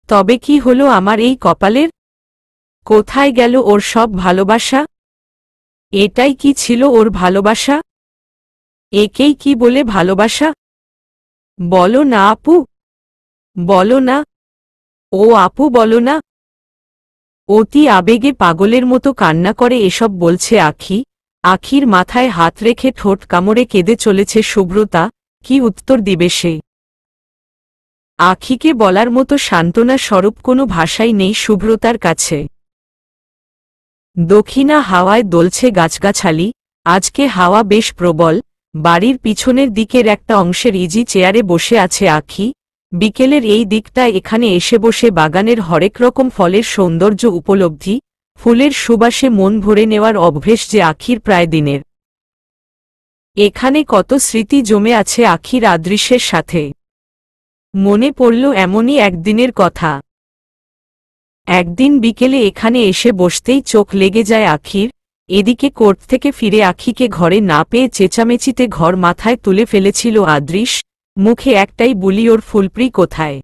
তবে কি হলো আমার এই কপালের? কোথায় গেল ওর সব ভালোবাসা? এটাই কি ছিল ওর ভালোবাসা? একেই কি বলে ভালোবাসা? বলো না আপু, বলো না। ও আপু বলো না। অতি আবেগে পাগলের মতো কান্না করে এসব বলছে আখি। আখির মাথায় হাত রেখে ঠোঁট কামড়ে কেঁদে চলেছে সুব্রতা। কি উত্তর দিবে সে? আখিকে বলার মতো সান্ত্বনা স্বরূপ কোনো ভাষাই নেই সুব্রতার কাছে। দক্ষিণা হাওয়ায় দোলছে গাছগাছালি। আজকে হাওয়া বেশ প্রবল। বাড়ির পিছনের দিকের একটা অংশের ইজি চেয়ারে বসে আছে আখি। বিকেলের এই দিকটায় এখানে এসে বসে বাগানের হরেক রকম ফলের সৌন্দর্য উপলব্ধি, ফুলের সুবাসে মন ভরে নেওয়ার অভ্যেস যে আখির প্রায় দিনের। এখানে কত স্মৃতি জমে আছে আখির আদৃশ্যের সাথে। মনে পড়ল এমনই একদিনের কথা। একদিন বিকেলে এখানে এসে বসতেই চোখ লেগে যায় আখির। এদিকে কোর্ট থেকে ফিরে আখিকে ঘরে না পেয়ে চেঁচামেচিতে ঘর মাথায় তুলে ফেলেছিল আদৃশ। মুখে একটাই বুলি, ওর ফুলপ্রি কোথায়?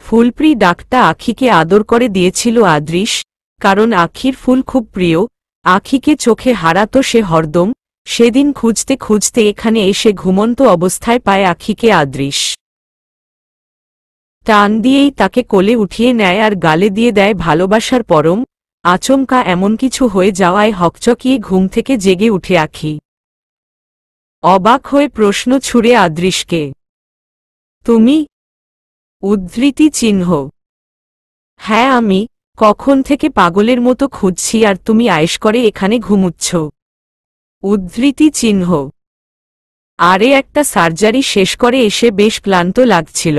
ফুলপ্রি ডাকটা আখিকে আদর করে দিয়েছিল আদৃশ, কারণ আখির ফুল খুব প্রিয়। আখিকে চোখে হারাতো সে হরদম। সেদিন খুঁজতে খুঁজতে এখানে এসে ঘুমন্ত অবস্থায় পায় আখিকে আদৃশ। টান দিয়েই তাকে কোলে উঠিয়ে নেয় আর গালে দিয়ে দেয় ভালোবাসার পরম। আচমকা এমন কিছু হয়ে যাওয়ায় হকচকিয়ে ঘুম থেকে জেগে উঠে আখি। অবাক হয়ে প্রশ্ন ছুড়ে আদৃশকে, তুমি? উদ্ধৃতি চিহ্ন। হ্যাঁ আমি। কখন থেকে পাগলের মতো খুঁজছি আর তুমি আয়েশ করে এখানে ঘুমুচ্ছ। উদ্ধৃতি চিহ্ন। আরে একটা সার্জারি শেষ করে এসে বেশ ক্লান্ত লাগছিল।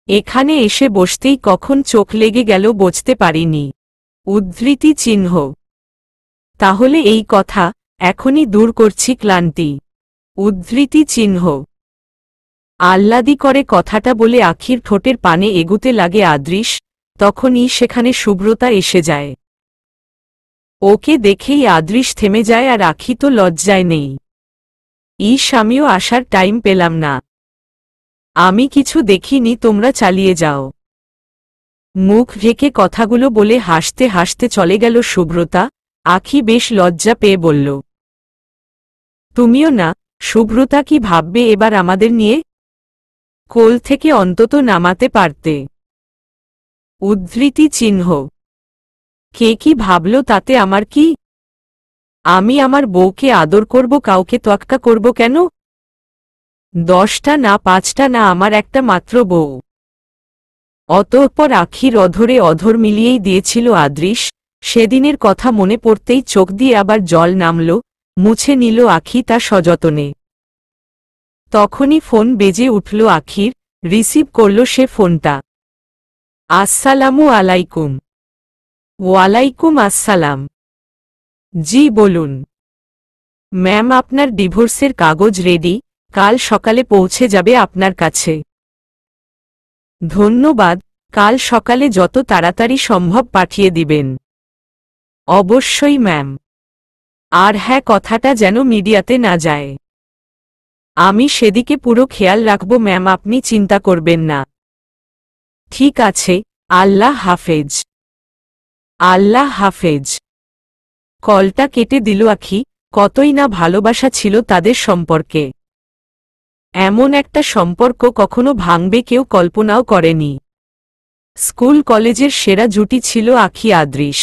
এখানে এসে বসতেই কখন চোখ লেগে গেল বুঝতে পারিনি। উদ্ধৃতি চিহ্ন। তাহলে এই কথা, এখনই দূর করছি ক্লান্তি। উদ্ধৃতি চিহ্ন। আহ্লাদি করে কথাটা বলে আখির ঠোঁটের পানে এগুতে লাগে আদৃশ। তখনই সেখানে সুব্রতা এসে যায়। ওকে দেখেই আদৃশ থেমে যায় আর আখি তো লজ্জায় নেই। আমিও আসার টাইম পেলাম না। আমি কিছু দেখিনি, তোমরা চালিয়ে যাও। মুখ ঢেকে কথাগুলো বলে হাসতে হাসতে চলে গেল সুব্রতা। আখি বেশ লজ্জা পেয়ে বলল, তুমিও না? সুব্রতা কি ভাববে এবার আমাদের নিয়ে? কোল থেকে অন্তত নামাতে পারতে। উদ্ধৃতি চিহ্ন। কে কি ভাবল তাতে আমার কি? আমি আমার বউকে আদর করব, কাউকে তোয়াক্কা করব কেন? 10টা না 5টা না, আমার একটা মাত্র বউ। অতঃপর আখির অধরে অধর মিলিয়েই দিয়েছিল আদৃশ। সেদিনের কথা মনে পড়তেই চোখ দিয়ে আবার জল নামল। মুছে নিল আখি তা সযতনে। তখনই ফোন বেজে উঠল আখির। রিসিভ করল সে ফোনটা। আসসালামু আলাইকুম। ওয়ালাইকুম আসসালাম। জি বলুন। ম্যাম, আপনার ডিভোর্সের কাগজ রেডি, কাল সকালে পৌঁছে যাবে আপনার কাছে। ধন্যবাদ, কাল সকালে যত তাড়াতাড়ি সম্ভব পাঠিয়ে দিবেন। অবশ্যই ম্যাম। আর হ্যাঁ, কথাটা যেন মিডিয়াতে না যায়। আমি সেদিকে পুরো খেয়াল রাখব ম্যাম, আপনি চিন্তা করবেন না। ঠিক আছে, আল্লাহ হাফেজ। আল্লাহ হাফেজ। কলটা কেটে দিল আখি। কতই না ভালোবাসা ছিল তাদের সম্পর্কে। এমন একটা সম্পর্ক কখনো ভাঙবে কেউ কল্পনাও করেনি। স্কুল কলেজের সেরা জুটি ছিল আখি আদৃশ।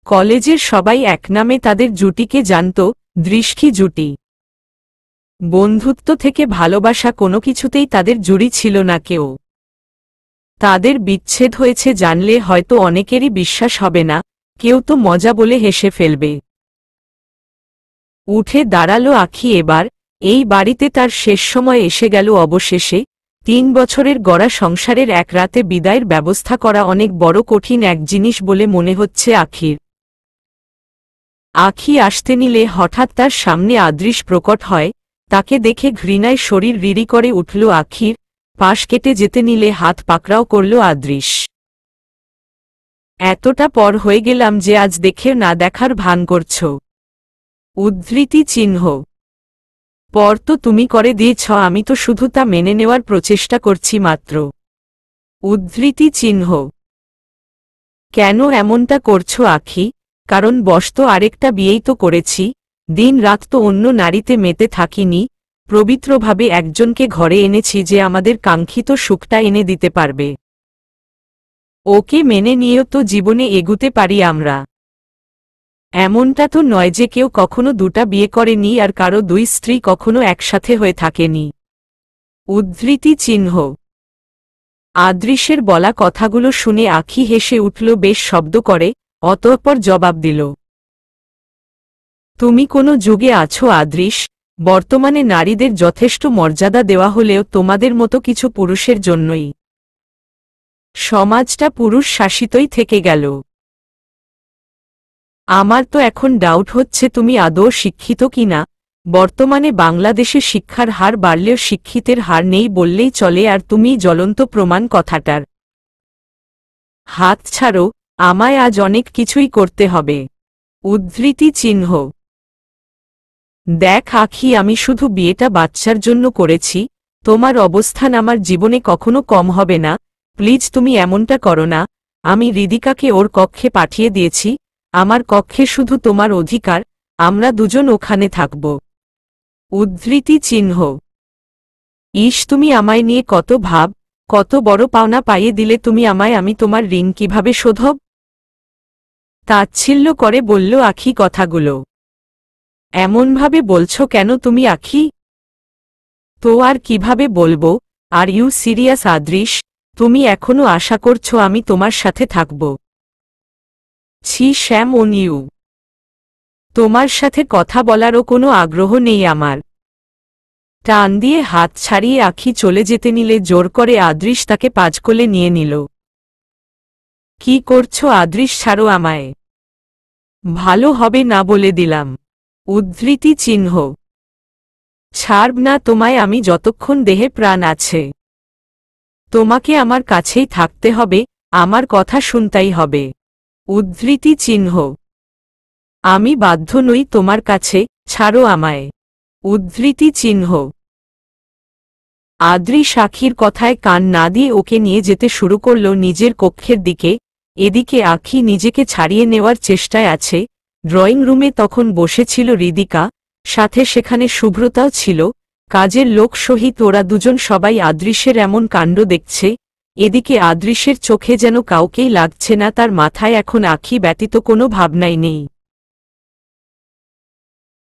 কলেজের সবাই একনামে তাদের জুটিকে জানত, দৃষ্টি জুটি। বন্ধুত্ব থেকে ভালোবাসা কোনো কিছুতেই তাদের জুড়ি ছিল না কেউ। তাদের বিচ্ছেদ হয়েছে জানলে হয়তো অনেকেরই বিশ্বাস হবে না, কেউ তো মজা বলে হেসে ফেলবে। উঠে দাঁড়ালো আখি এবার। এই বাড়িতে তার শেষ সময় এসে গেল অবশেষে। 3 বছরের গড়া সংসারের এক রাতে বিদায়ের ব্যবস্থা করা অনেক বড় কঠিন এক জিনিস বলে মনে হচ্ছে আখির। আখি আসতে নিলে হঠাৎ তার সামনে আদৃশ প্রকট হয়। তাকে দেখে ঘৃণায় শরীর রিরি করে উঠল আখির। পাশ কেটে যেতে নিলে হাত পাকড়াও করল আদৃশ। এতটা পর হয়ে গেলাম যে আজ দেখে না দেখার ভান করছ। উদ্ধৃতি চিহ্ন। পর তো তুমি করে দিয়েছ, আমি তো শুধু তা মেনে নেওয়ার প্রচেষ্টা করছি মাত্র। উদ্ধৃতি চিহ্ন। কেন এমনটা করছো আখি? কারণ বস তো আরেকটা বিয়েই তো করেছি, দিন রাত তো অন্য নারীতে মেতে থাকিনি, পবিত্রভাবে একজনকে ঘরে এনেছি যে আমাদের কাঙ্ক্ষিত সুখটা এনে দিতে পারবে। ওকে মেনে নিয়েও তো জীবনে এগুতে পারি আমরা। এমনটা তো নয় যে কেউ কখনো 2টা বিয়ে করেনি আর কারো 2 স্ত্রী কখনো একসাথে হয়ে থাকেনি। উদ্ধৃতি চিহ্ন। আদৃশের বলা কথাগুলো শুনে আখি হেসে উঠল বেশ শব্দ করে, অতঃপর জবাব দিল, তুমি কোনো যুগে আছো আদৃশ? বর্তমানে নারীদের যথেষ্ট মর্যাদা দেওয়া হলেও তোমাদের মতো কিছু পুরুষের জন্যই সমাজটা পুরুষ শাসিতই থেকে গেল। আমার তো এখন ডাউট হচ্ছে তুমি আদৌ শিক্ষিত কিনা। বর্তমানে বাংলাদেশে শিক্ষার হার বাড়লেও শিক্ষিতের হার নেই বললেই চলে, আর তুমি জ্বলন্ত প্রমাণ কথাটার। হাত ছাড়ো, আমায় আজ অনেক কিছুই করতে হবে। উদ্ধৃতি চিহ্ন। দেখ আখি, আমি শুধু বিয়েটা বাচ্চার জন্য করেছি, তোমার অবস্থান আমার জীবনে কখনো কম হবে না। প্লিজ তুমি এমনটা করো না। আমি হৃদিকাকে ওর কক্ষে পাঠিয়ে দিয়েছি, আমার কক্ষে শুধু তোমার অধিকার, আমরা দুজন ওখানে থাকব। উদ্ধৃতি চিহ্ন। ইস, তুমি আমায় নিয়ে কত ভাব, কত বড় পাওনা পাইয়ে দিলে তুমি আমায়। আমি তোমার ঋণ কিভাবে শোধব? তাচ্ছিল্য করে বলল আখি কথাগুলো। এমনভাবে বলছো কেন তুমি আখি? তো আর কিভাবে বলবো? Are you serious Adrish? তুমি এখনো আশা করছো আমি তোমার সাথে থাকব? ছি শ্যাম অন ইউ। তোমার সাথে কথা বলারও কোনো আগ্রহ নেই আমার। টান দিয়ে হাত ছাড়িয়ে আখি চলে যেতে নিলে জোর করে আদৃশ তাকে পাঁজকোলে নিয়ে নিল। কি করছো আদৃশ? ছাড়ো আমায়। ভালো হবে না বলে দিলাম। উদ্ধৃতি চিহ্ন। ছাড়ব না তোমায় আমি যতক্ষণ দেহে প্রাণ আছে। তোমাকে আমার কাছেই থাকতে হবে, আমার কথা শুনতেই হবে। উদ্ধৃতি চিহ্ন। আমি বাধ্য নই তোমার কাছে, ছাড়ো আমায়। উদ্ধৃতি চিহ্ন। আদৃশ আখির কথায় কান না দিয়ে ওকে নিয়ে যেতে শুরু করল নিজের কক্ষের দিকে। এদিকে আখি নিজেকে ছাড়িয়ে নেওয়ার চেষ্টায় আছে। ড্রয়িং রুমে তখন বসেছিল হৃদিকা, সাথে সেখানে শুভ্রতাও ছিল। কাজের লোক সহিত ওরা দুজন সবাই আদৃশের এমন কাণ্ড দেখছে। এদিকে আদৃশের চোখে যেন কাউকেই লাগছে না, তার মাথায় এখন আখি ব্যতীত কোনো ভাবনাই নেই।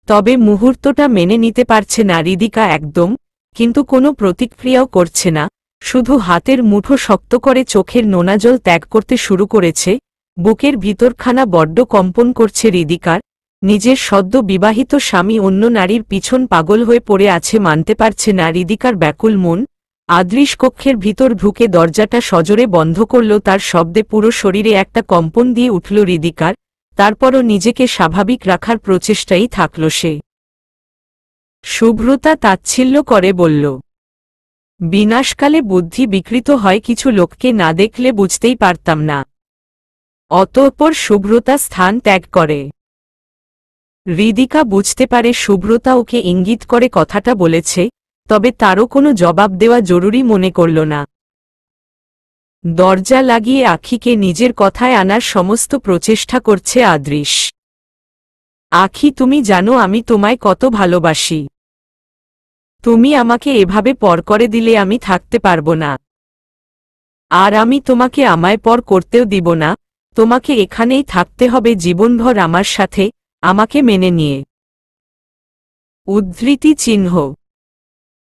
তবে মুহূর্তটা মেনে নিতে পারছে না হৃদিকা একদম, কিন্তু কোনো প্রতিক্রিয়াও করছে না, শুধু হাতের মুঠো শক্ত করে চোখের নোনা জল ত্যাগ করতে শুরু করেছে। বুকের ভিতরখানা বড্ড কম্পন করছে হৃদিকার। নিজের সদ্য বিবাহিত স্বামী অন্য নারীর পিছন পাগল হয়ে পড়ে আছে মানতে পারছে না হৃদিকার ব্যাকুল মন। আদৃশ কক্ষের ভিতর ঢুকে দরজাটা সজোরে বন্ধ করল, তার শব্দে পুরো শরীরে একটা কম্পন দিয়ে উঠল হৃদিকার। তারপরও নিজেকে স্বাভাবিক রাখার প্রচেষ্টাই থাকল সে। শুভ্রতা তাচ্ছিল্য করে বলল, বিনাশকালে বুদ্ধি বিকৃত হয়, কিছু লোককে না দেখলে বুঝতেই পারতাম না। অতঃপর শুভ্রতা স্থান ত্যাগ করে। হৃদিকা বুঝতে পারে শুভ্রতা ওকে ইঙ্গিত করে কথাটা বলেছে, তবে তারও কোনো জবাব দেওয়া জরুরি মনে করল না। দরজা লাগিয়ে আখিকে নিজের কথায় আনার সমস্ত প্রচেষ্টা করছে আদৃশ। আখি, তুমি জানো আমি তোমায় কত ভালোবাসি। তুমি আমাকে এভাবে পর করে দিলে আমি থাকতে পারবো না। আর আমি তোমাকে আমায় পর করতেও দিব না। তোমাকে এখানেই থাকতে হবে জীবনভর আমার সাথে, আমাকে মেনে নিয়ে। উদ্ধৃতি চিহ্ন।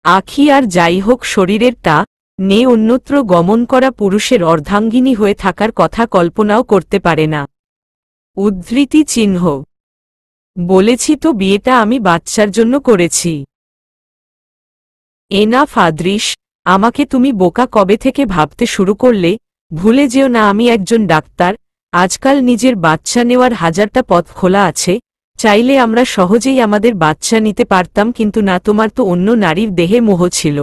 আখি আর যাই হোক শরীরেরটা নে অন্যত্র গমন করা পুরুষের অর্ধাঙ্গিনী হয়ে থাকার কথা কল্পনাও করতে পারে না। উদ্ধৃতি চিহ্ন। বলেছি তো বিয়েটা আমি বাচ্চার জন্য করেছি। এনাফ আদৃশ, আমাকে তুমি বোকা কবে থেকে ভাবতে শুরু করলে? ভুলে যেও না আমি একজন ডাক্তার। আজকাল নিজের বাচ্চা নেওয়ার হাজারটা পথ খোলা আছে। চাইলে আমরা সহজেই আমাদের বাচ্চা নিতে পারতাম, কিন্তু না, তোমার তো অন্য নারীর দেহে মোহ ছিল।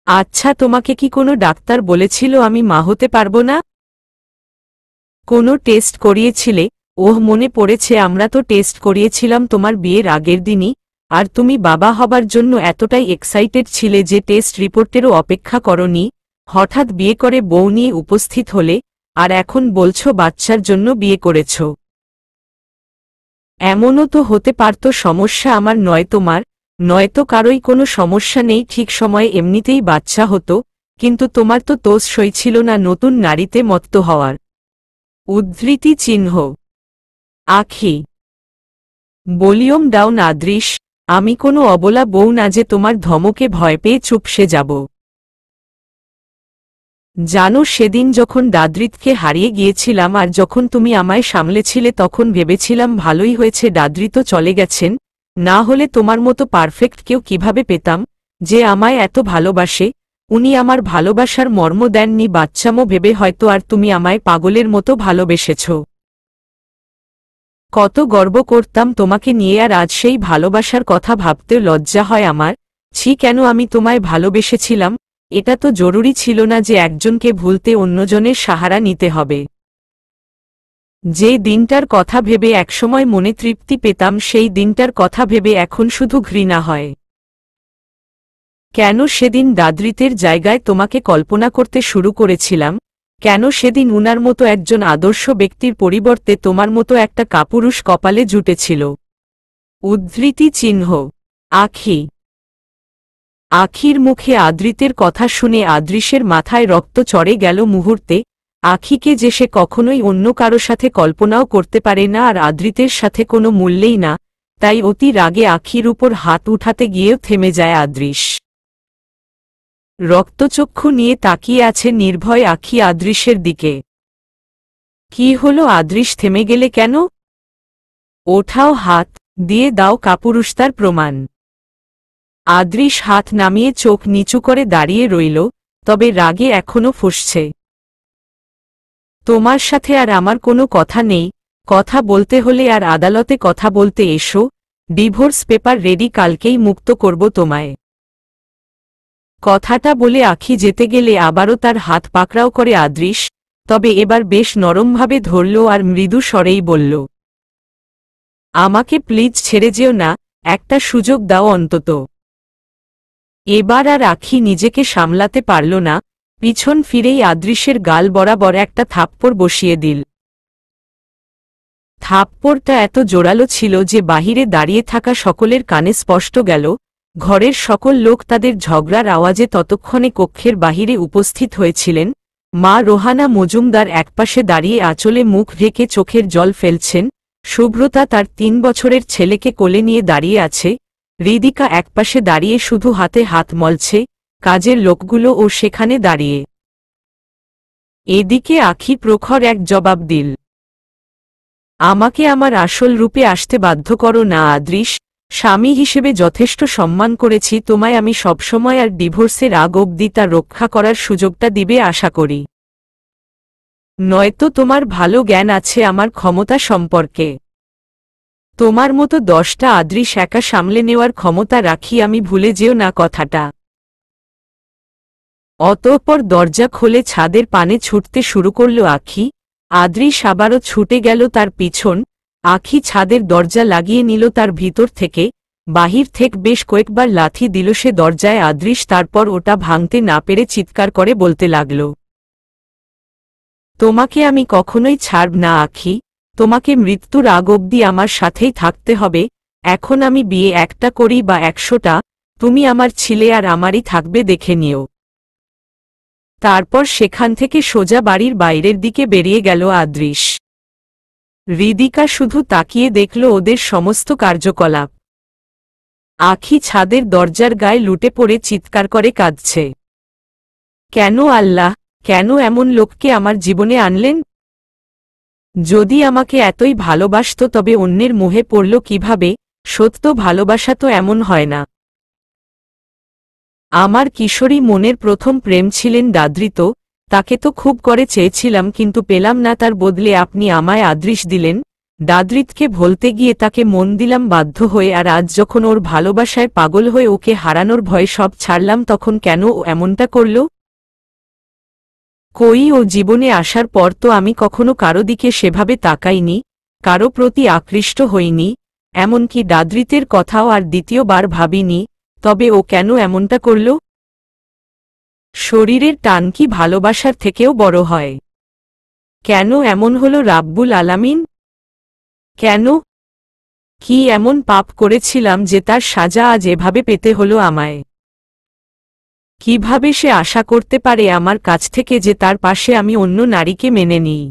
আচ্ছা, তোমাকে কি কোনো ডাক্তার বলেছিল আমি মা হতে পারবো না? কোনো টেস্ট করিয়েছিলে? ওহ, মনে পড়েছে, আমরা তো টেস্ট করিয়েছিলাম তোমার বিয়ের আগের দিনই। আর তুমি বাবা হবার জন্য এতটাই এক্সাইটেড ছিলে যে টেস্ট রিপোর্টেরও অপেক্ষা করনি। হঠাৎ বিয়ে করে বউ নিয়ে উপস্থিত হলে, আর এখন বলছো বাচ্চার জন্য বিয়ে করেছ। এমনও তো হতে পারত সমস্যা আমার নয় তোমার, নয়তো কারোই কোনো সমস্যা নেই, ঠিক সময়ে এমনিতেই বাচ্চা হতো। কিন্তু তোমার তো তোষ সইছিল না নতুন নারীতে মত্ত হওয়ার। উদ্ধৃতি চিহ্ন। আখি। ভলিউম ডাউন আদৃশ, আমি কোনো অবলা বউ না যে তোমার ধমকে ভয় পেয়ে চুপসে যাব। জানো, সেদিন যখন দাদৃতকে হারিয়ে গিয়েছিলাম আর যখন তুমি আমায় সামলেছিলে, তখন ভেবেছিলাম ভালোই হয়েছে দাদৃত চলে গেছেন, না হলে তোমার মতো পারফেক্ট কেউ কিভাবে পেতাম, যে আমায় এত ভালোবাসে। উনি আমার ভালোবাসার মর্ম দেননি বাচ্চামো ভেবে হয়তো, আর তুমি আমায় পাগলের মতো ভালোবেসেছ। কত গর্ব করতাম তোমাকে নিয়ে, আর আজ সেই ভালোবাসার কথা ভাবতেও লজ্জা হয় আমার। ছি, কেন আমি তোমায় ভালোবেসেছিলাম? এটা তো জরুরি ছিল না যে একজনকে ভুলতে অন্যজনের সাহারা নিতে হবে। যে দিনটার কথা ভেবে একসময় মনে তৃপ্তি পেতাম, সেই দিনটার কথা ভেবে এখন শুধু ঘৃণা হয়। কেন সেদিন দাদৃতের জায়গায় তোমাকে কল্পনা করতে শুরু করেছিলাম? কেন সেদিন উনার মতো একজন আদর্শ ব্যক্তির পরিবর্তে তোমার মতো একটা কাপুরুষ কপালে জুটেছিল? উদ্ধৃতি চিহ্ন। আখি। আখির মুখে আদৃতের কথা শুনে আদৃশের মাথায় রক্ত চড়ে গেল মুহূর্তে। আখিকে যে সে কখনোই অন্য কারো সাথে কল্পনাও করতে পারে না, আর আদৃতের সাথে কোনো মূল্যেই না, তাই অতি রাগে আখির উপর হাত উঠাতে গিয়েও থেমে যায় আদৃশ। রক্তচক্ষু নিয়ে তাকিয়ে আছে নির্ভয় আখি আদৃশের দিকে। কি হলো আদৃশ, থেমে গেলে কেন? ওঠাও, হাত দিয়ে দাও কাপুরুষতার প্রমাণ। আদৃশ হাত নামিয়ে চোখ নিচু করে দাঁড়িয়ে রইল, তবে রাগে এখনো ফুঁসছে। তোমার সাথে আর আমার কোনো কথা নেই। কথা বলতে হলে আর আদালতে কথা বলতে এসো। ডিভোর্স পেপার রেডি, কালকেই মুক্ত করব তোমায়। কথাটা বলে আখি যেতে গেলে আবারও তার হাত পাকড়াও করে আদৃশ, তবে এবার বেশ নরমভাবে ধরল আর মৃদু স্বরেই বলল, আমাকে প্লিজ ছেড়ে যেও না, একটা সুযোগ দাও অন্তত। এবার আর আখি নিজেকে সামলাতে পারল না, পিছন ফিরেই আদৃশের গাল বরাবর একটা থাপ্পড় বসিয়ে দিল। থাপ্পড়টা এত জোরালো ছিল যে বাহিরে দাঁড়িয়ে থাকা সকলের কানে স্পষ্ট গেল। ঘরের সকল লোক তাদের ঝগড়ার আওয়াজে ততক্ষণে কক্ষের বাহিরে উপস্থিত হয়েছিলেন। মা রোহানা মজুমদার একপাশে দাঁড়িয়ে আঁচলে মুখ ঢেকে চোখের জল ফেলছেন। শুভ্রতা তার 3 বছরের ছেলেকে কোলে নিয়ে দাঁড়িয়ে আছে। হৃদিকা একপাশে দাঁড়িয়ে শুধু হাতে হাত মলছে। কাজের লোকগুলোও সেখানে দাঁড়িয়ে। এদিকে আখি প্রখর এক জবাব দিল, আমাকে আমার আসল রূপে আসতে বাধ্য করো না আদৃশ। স্বামী হিসেবে যথেষ্ট সম্মান করেছি তোমায় আমি সবসময়, আর ডিভোর্সের আগ অবধি তা রক্ষা করার সুযোগটা দিবে আশা করি। নয়তো তোমার ভালো জ্ঞান আছে আমার ক্ষমতা সম্পর্কে। তোমার মতো 10টা আদৃশ একা সামলে নেওয়ার ক্ষমতা রাখি আমি, ভুলে যেও না কথাটা। অতঃপর দরজা খুলে ছাদের পানে ছুটতে শুরু করল আখি। আদৃশ আবারও ছুটে গেল তার পিছন। আখি ছাদের দরজা লাগিয়ে নিল তার ভিতর থেকে। বাহির থেকে বেশ কয়েকবার লাথি দিল সে দরজায় আদৃশ, তারপর ওটা ভাঙতে না পেরে চিৎকার করে বলতে লাগল, তোমাকে আমি কখনোই ছাড়ব না আখি, তোমাকে মৃত্যুর আগ অবধি আমার সাথেই থাকতে হবে। এখন আমি বিয়ে একটা করি বা 100টা, তুমি আমার ছিলে আর আমারই থাকবে, দেখে নিও। তারপর সেখান থেকে সোজা বাড়ির বাইরের দিকে বেরিয়ে গেল আদৃশ। হৃদিকা শুধু তাকিয়ে দেখল ওদের সমস্ত কার্যকলাপ। আখি ছাদের দরজার গায়ে লুটে পড়ে চিৎকার করে কাঁদছে, কেন আল্লাহ, কেন এমন লোককে আমার জীবনে আনলেন? যদি আমাকে এতই ভালোবাসত তবে অন্যের মোহে পড়ল কিভাবে? সত্য ভালোবাসা তো এমন হয় না। আমার কিশোরী মনের প্রথম প্রেম ছিলেন দাদৃত, তাকে তো খুব করে চেয়েছিলাম কিন্তু পেলাম না, তার বদলে আপনি আমায় আদৃশ দিলেন। দাদৃতকে ভুলতে গিয়ে তাকে মন দিলাম বাধ্য হয়ে, আর আজ যখন ওর ভালোবাসায় পাগল হয়ে ওকে হারানোর ভয়ে সব ছাড়লাম, তখন কেন ও এমনটা করল? কই, ও জীবনে আসার পর তো আমি কখনো কারো দিকে সেভাবে তাকাইনি, কারো প্রতি আকৃষ্ট হইনি, এমনকি দাদৃতের কথাও আর দ্বিতীয়বার ভাবিনি। তবে ও কেন এমনটা করল? শরীরের টান কি ভালোবাসার থেকেও বড় হয়? কেন এমন হলো রাব্বুল আলামিন? কেন? কি এমন পাপ করেছিলাম যে তার সাজা আজ এভাবে পেতে হলো আমায়? কিভাবে সে আশা করতে পারে আমার কাছ থেকে যে তার পাশে আমি অন্য নারীকে মেনে নিই,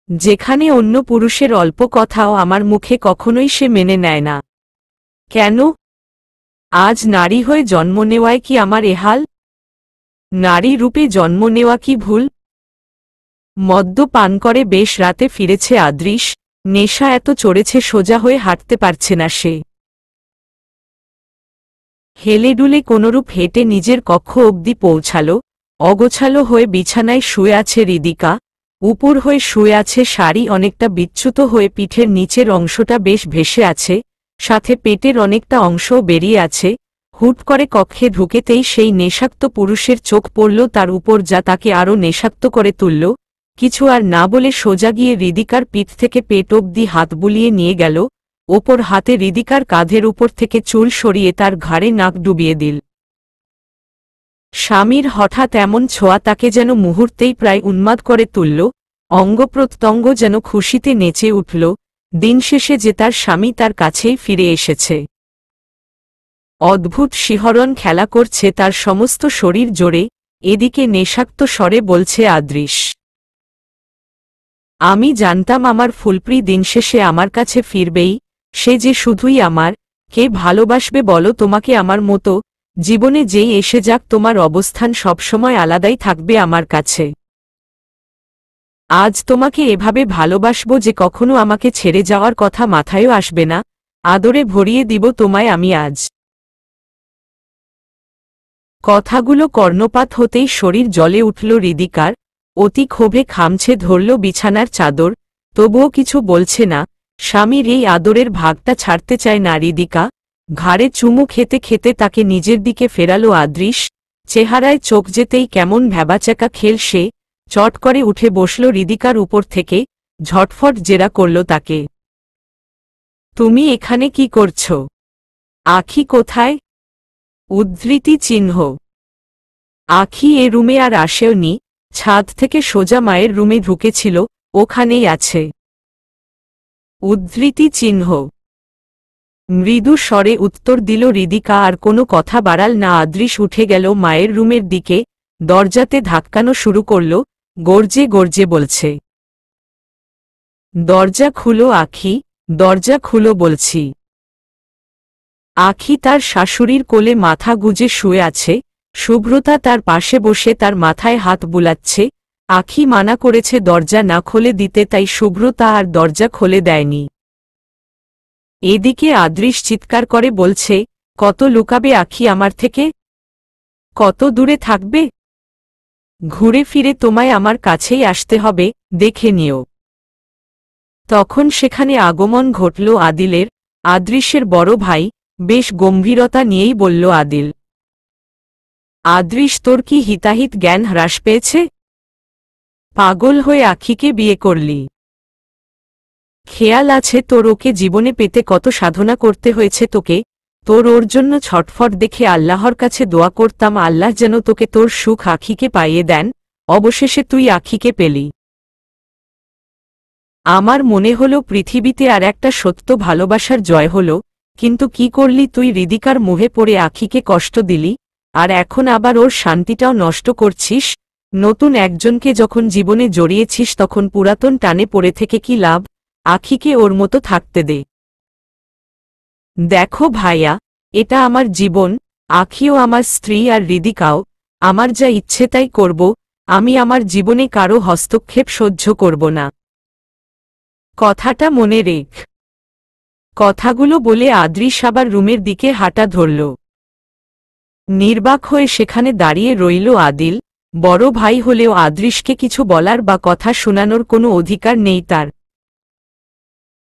যেখানে অন্য পুরুষের অল্প কথাও আমার মুখে কখনোই সে মেনে নেয় না? কেন? আজ নারী হয়ে জন্ম নেওয়ায় কি আমার এহাল? নারী রূপে জন্ম নেওয়া কি ভুল? মদ্যপান করে বেশ রাতে ফিরেছে আদৃশ, নেশা এত চড়েছে সোজা হয়ে হাঁটতে পারছে না সে। হেলেডুলে কোনরূপ হেঁটে নিজের কক্ষ অবধি পৌঁছাল। অগোছালো হয়ে বিছানায় শুয়ে আছে হৃদিকা, উপর হয়ে শুয়ে আছে শাড়ি অনেকটা বিচ্যুত হয়ে, পিঠের নিচের অংশটা বেশ ভেসে আছে, সাথে পেটের অনেকটা অংশও বেরিয়ে আছে। হুট করে কক্ষে ঢুকেতেই সেই নেশাক্ত পুরুষের চোখ পড়ল তার উপর, যা তাকে আরও নেশাক্ত করে তুলল। কিছু আর না বলে সোজা গিয়ে হৃদিকার পিঠ থেকে পেট অবধি হাত বুলিয়ে নিয়ে গেল, ওপর হাতে হৃদিকার কাঁধের উপর থেকে চুল সরিয়ে তার ঘাড়ে নাক ডুবিয়ে দিল। স্বামীর হঠাৎ এমন ছোঁয়া তাকে যেন মুহূর্তেই প্রায় উন্মাদ করে তুলল, অঙ্গপ্রত্যঙ্গ যেন খুশিতে নেচে উঠল। দিন শেষে যে তার স্বামী তার কাছেই ফিরে এসেছে। অদ্ভুত শিহরণ খেলা করছে তার সমস্ত শরীর জোরে। এদিকে নেশাক্ত স্বরে বলছে আদৃশ, আমি জানতাম আমার ফুলপ্রি দিন শেষে আমার কাছে ফিরবেই, সে যে শুধুই আমার। কে ভালোবাসবে বলো তোমাকে আমার মতো? জীবনে যেই এসে যাক, তোমার অবস্থান সবসময় আলাদাই থাকবে আমার কাছে। আজ তোমাকে এভাবে ভালোবাসব যে কখনো আমাকে ছেড়ে যাওয়ার কথা মাথায়ও আসবে না। আদরে ভরিয়ে দিব তোমায় আমি আজ। কথাগুলো কর্ণপাত হতেই শরীর জ্বলে উঠল হৃদিকার। অতি ক্ষোভে খামছে ধরল বিছানার চাদর, তবুও কিছু বলছে না। স্বামীর এই আদরের ভাগটা ছাড়তে চায় না হৃদিকা। ঘাড়ে চুমু খেতে খেতে তাকে নিজের দিকে ফেরালো আদৃশ। চেহারায় চোখ যেতেই কেমন ভ্যাবাচ্যাকা খেল সে। চট করে উঠে বসল হৃদিকার উপর থেকে, ঝটফট জেরা করল তাকে। তুমি এখানে কি করছ? আখি কোথায়? উদ্ধৃতি চিহ্ন। আখি এ রুমে আর আসেওনি, ছাদ থেকে সোজা মায়ের রুমে ঢুকেছিল, ওখানেই আছে। উদ্ধৃতি চিহ্ন। মৃদু স্বরে উত্তর দিল হৃদিকা, আর কোনো কথা বাড়াল না। আদৃশ উঠে গেল মায়ের রুমের দিকে, দরজাতে ধাক্কানো শুরু করল, গর্জে গর্জে বলছে, দরজা খুলো আখি, দরজা খুলো বলছি। আখি তার শাশুড়ির কোলে মাথা গুজে শুয়ে আছে, শুভ্রতা তার পাশে বসে তার মাথায় হাত বুলাচ্ছে। আখি মানা করেছে দরজা না খুলে দিতে, তাই শুভ্রতা আর দরজা খুলে দেয়নি। এদিকে আদৃশ চিৎকার করে বলছে, কত লুকাবে আখি আমার থেকে? কত দূরে থাকবে? ঘুরে ফিরে তোমায় আমার কাছেই আসতে হবে, দেখে নিও। তখন সেখানে আগমন ঘটল আদিলের, আদৃশের বড় ভাই। বেশ গম্ভীরতা নিয়েই বলল আদিল, আদৃশ তোর কি হিতাহিত জ্ঞান হ্রাস পেয়েছে? পাগল হয়ে আখিকে বিয়ে করলি? খেয়াল আছে তোর ওকে জীবনে পেতে কত সাধনা করতে হয়েছে তোকে? তোর ওর জন্য ছটফট দেখে আল্লাহর কাছে দোয়া করতাম, আল্লাহ যেন তোকে তোর সুখ আখিকে পাইয়ে দেন। অবশেষে তুই আখিকে পেলি। আমার মনে হলো পৃথিবীতে আর একটা সত্য ভালোবাসার জয় হলো, কিন্তু কি করলি তুই? হৃদিকার মোহে পড়ে আখিকে কষ্ট দিলি, আর এখন আবার ওর শান্তিটাও নষ্ট করছিস। নতুন একজনকে যখন জীবনে জড়িয়েছিস, তখন পুরাতন টানে পড়ে থেকে কি লাভ? আখিকে ওর মতো থাকতে দে। দেখো ভাইয়া, এটা আমার জীবন, আখিও আমার স্ত্রী, আর হৃদিকাও। আমার যা ইচ্ছে তাই করব, আমি আমার জীবনে কারো হস্তক্ষেপ সহ্য করব না। কথাটা মনে রেখ। কথাগুলো বলে আদৃশ আবার রুমের দিকে হাঁটা ধরল। নির্বাক হয়ে সেখানে দাঁড়িয়ে রইল আদিল। বড় ভাই হলেও আদৃশকে কিছু বলার বা কথা শোনানোর কোনো অধিকার নেই তার।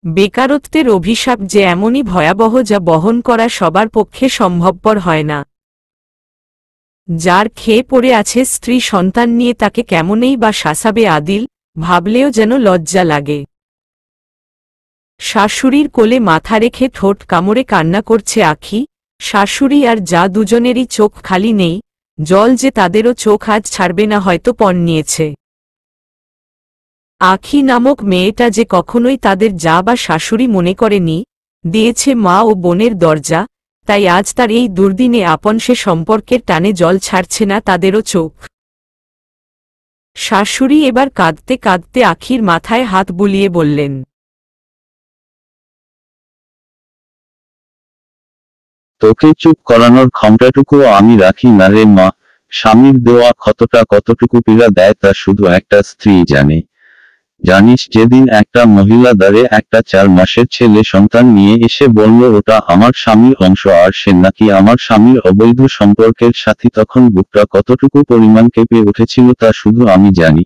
বেকারত্বের অভিশাপ যে এমনই ভয়াবহ যা বহন করা সবার পক্ষে সম্ভবপর হয় না। যার খেয়ে পড়ে আছে স্ত্রী সন্তান নিয়ে তাকে কেমনেই বা শাসাবে আদিল, ভাবলেও যেন লজ্জা লাগে। শাশুড়ির কোলে মাথা রেখে ঠোঁট কামড়ে কান্না করছে আখি। শাশুড়ি আর যা দুজনেরই চোখ খালি নেই, জল যে তাদেরও চোখ আজ ছাড়বে না হয়তো পণ নিয়েছে। আখি নামক মেয়েটা যে কখনোই তাদের যা বা শাশুড়ি মনে করেনি, দিয়েছে মা ও বোনের দরজা, তাই আজ তার এই দুর্দিনে আপন সে সম্পর্কের টানে জল ছাড়ছে না তাদেরও চোখ। শাশুড়ি এবার কাঁদতে কাঁদতে আখির মাথায় হাত বুলিয়ে বললেন, তোকে চুপ করানোর ক্ষমতাটুকুও আমি রাখি না রে মা। স্বামীর দেওয়া ক্ষতটা কতটুকু পীড়া দেয় তা শুধু একটা স্ত্রী জানে। জানিস যেদিন একটা মহিলা দ্বারে একটা 4 মাসের ছেলে সন্তান নিয়ে এসে বলল ওটা আমার স্বামীর অংশ আর সে নাকি আমার স্বামীর অবৈধ সম্পর্কের সাথী, তখন বুকটা কতটুকু পরিমাণ কেঁপে উঠেছিল তা শুধু আমি জানি।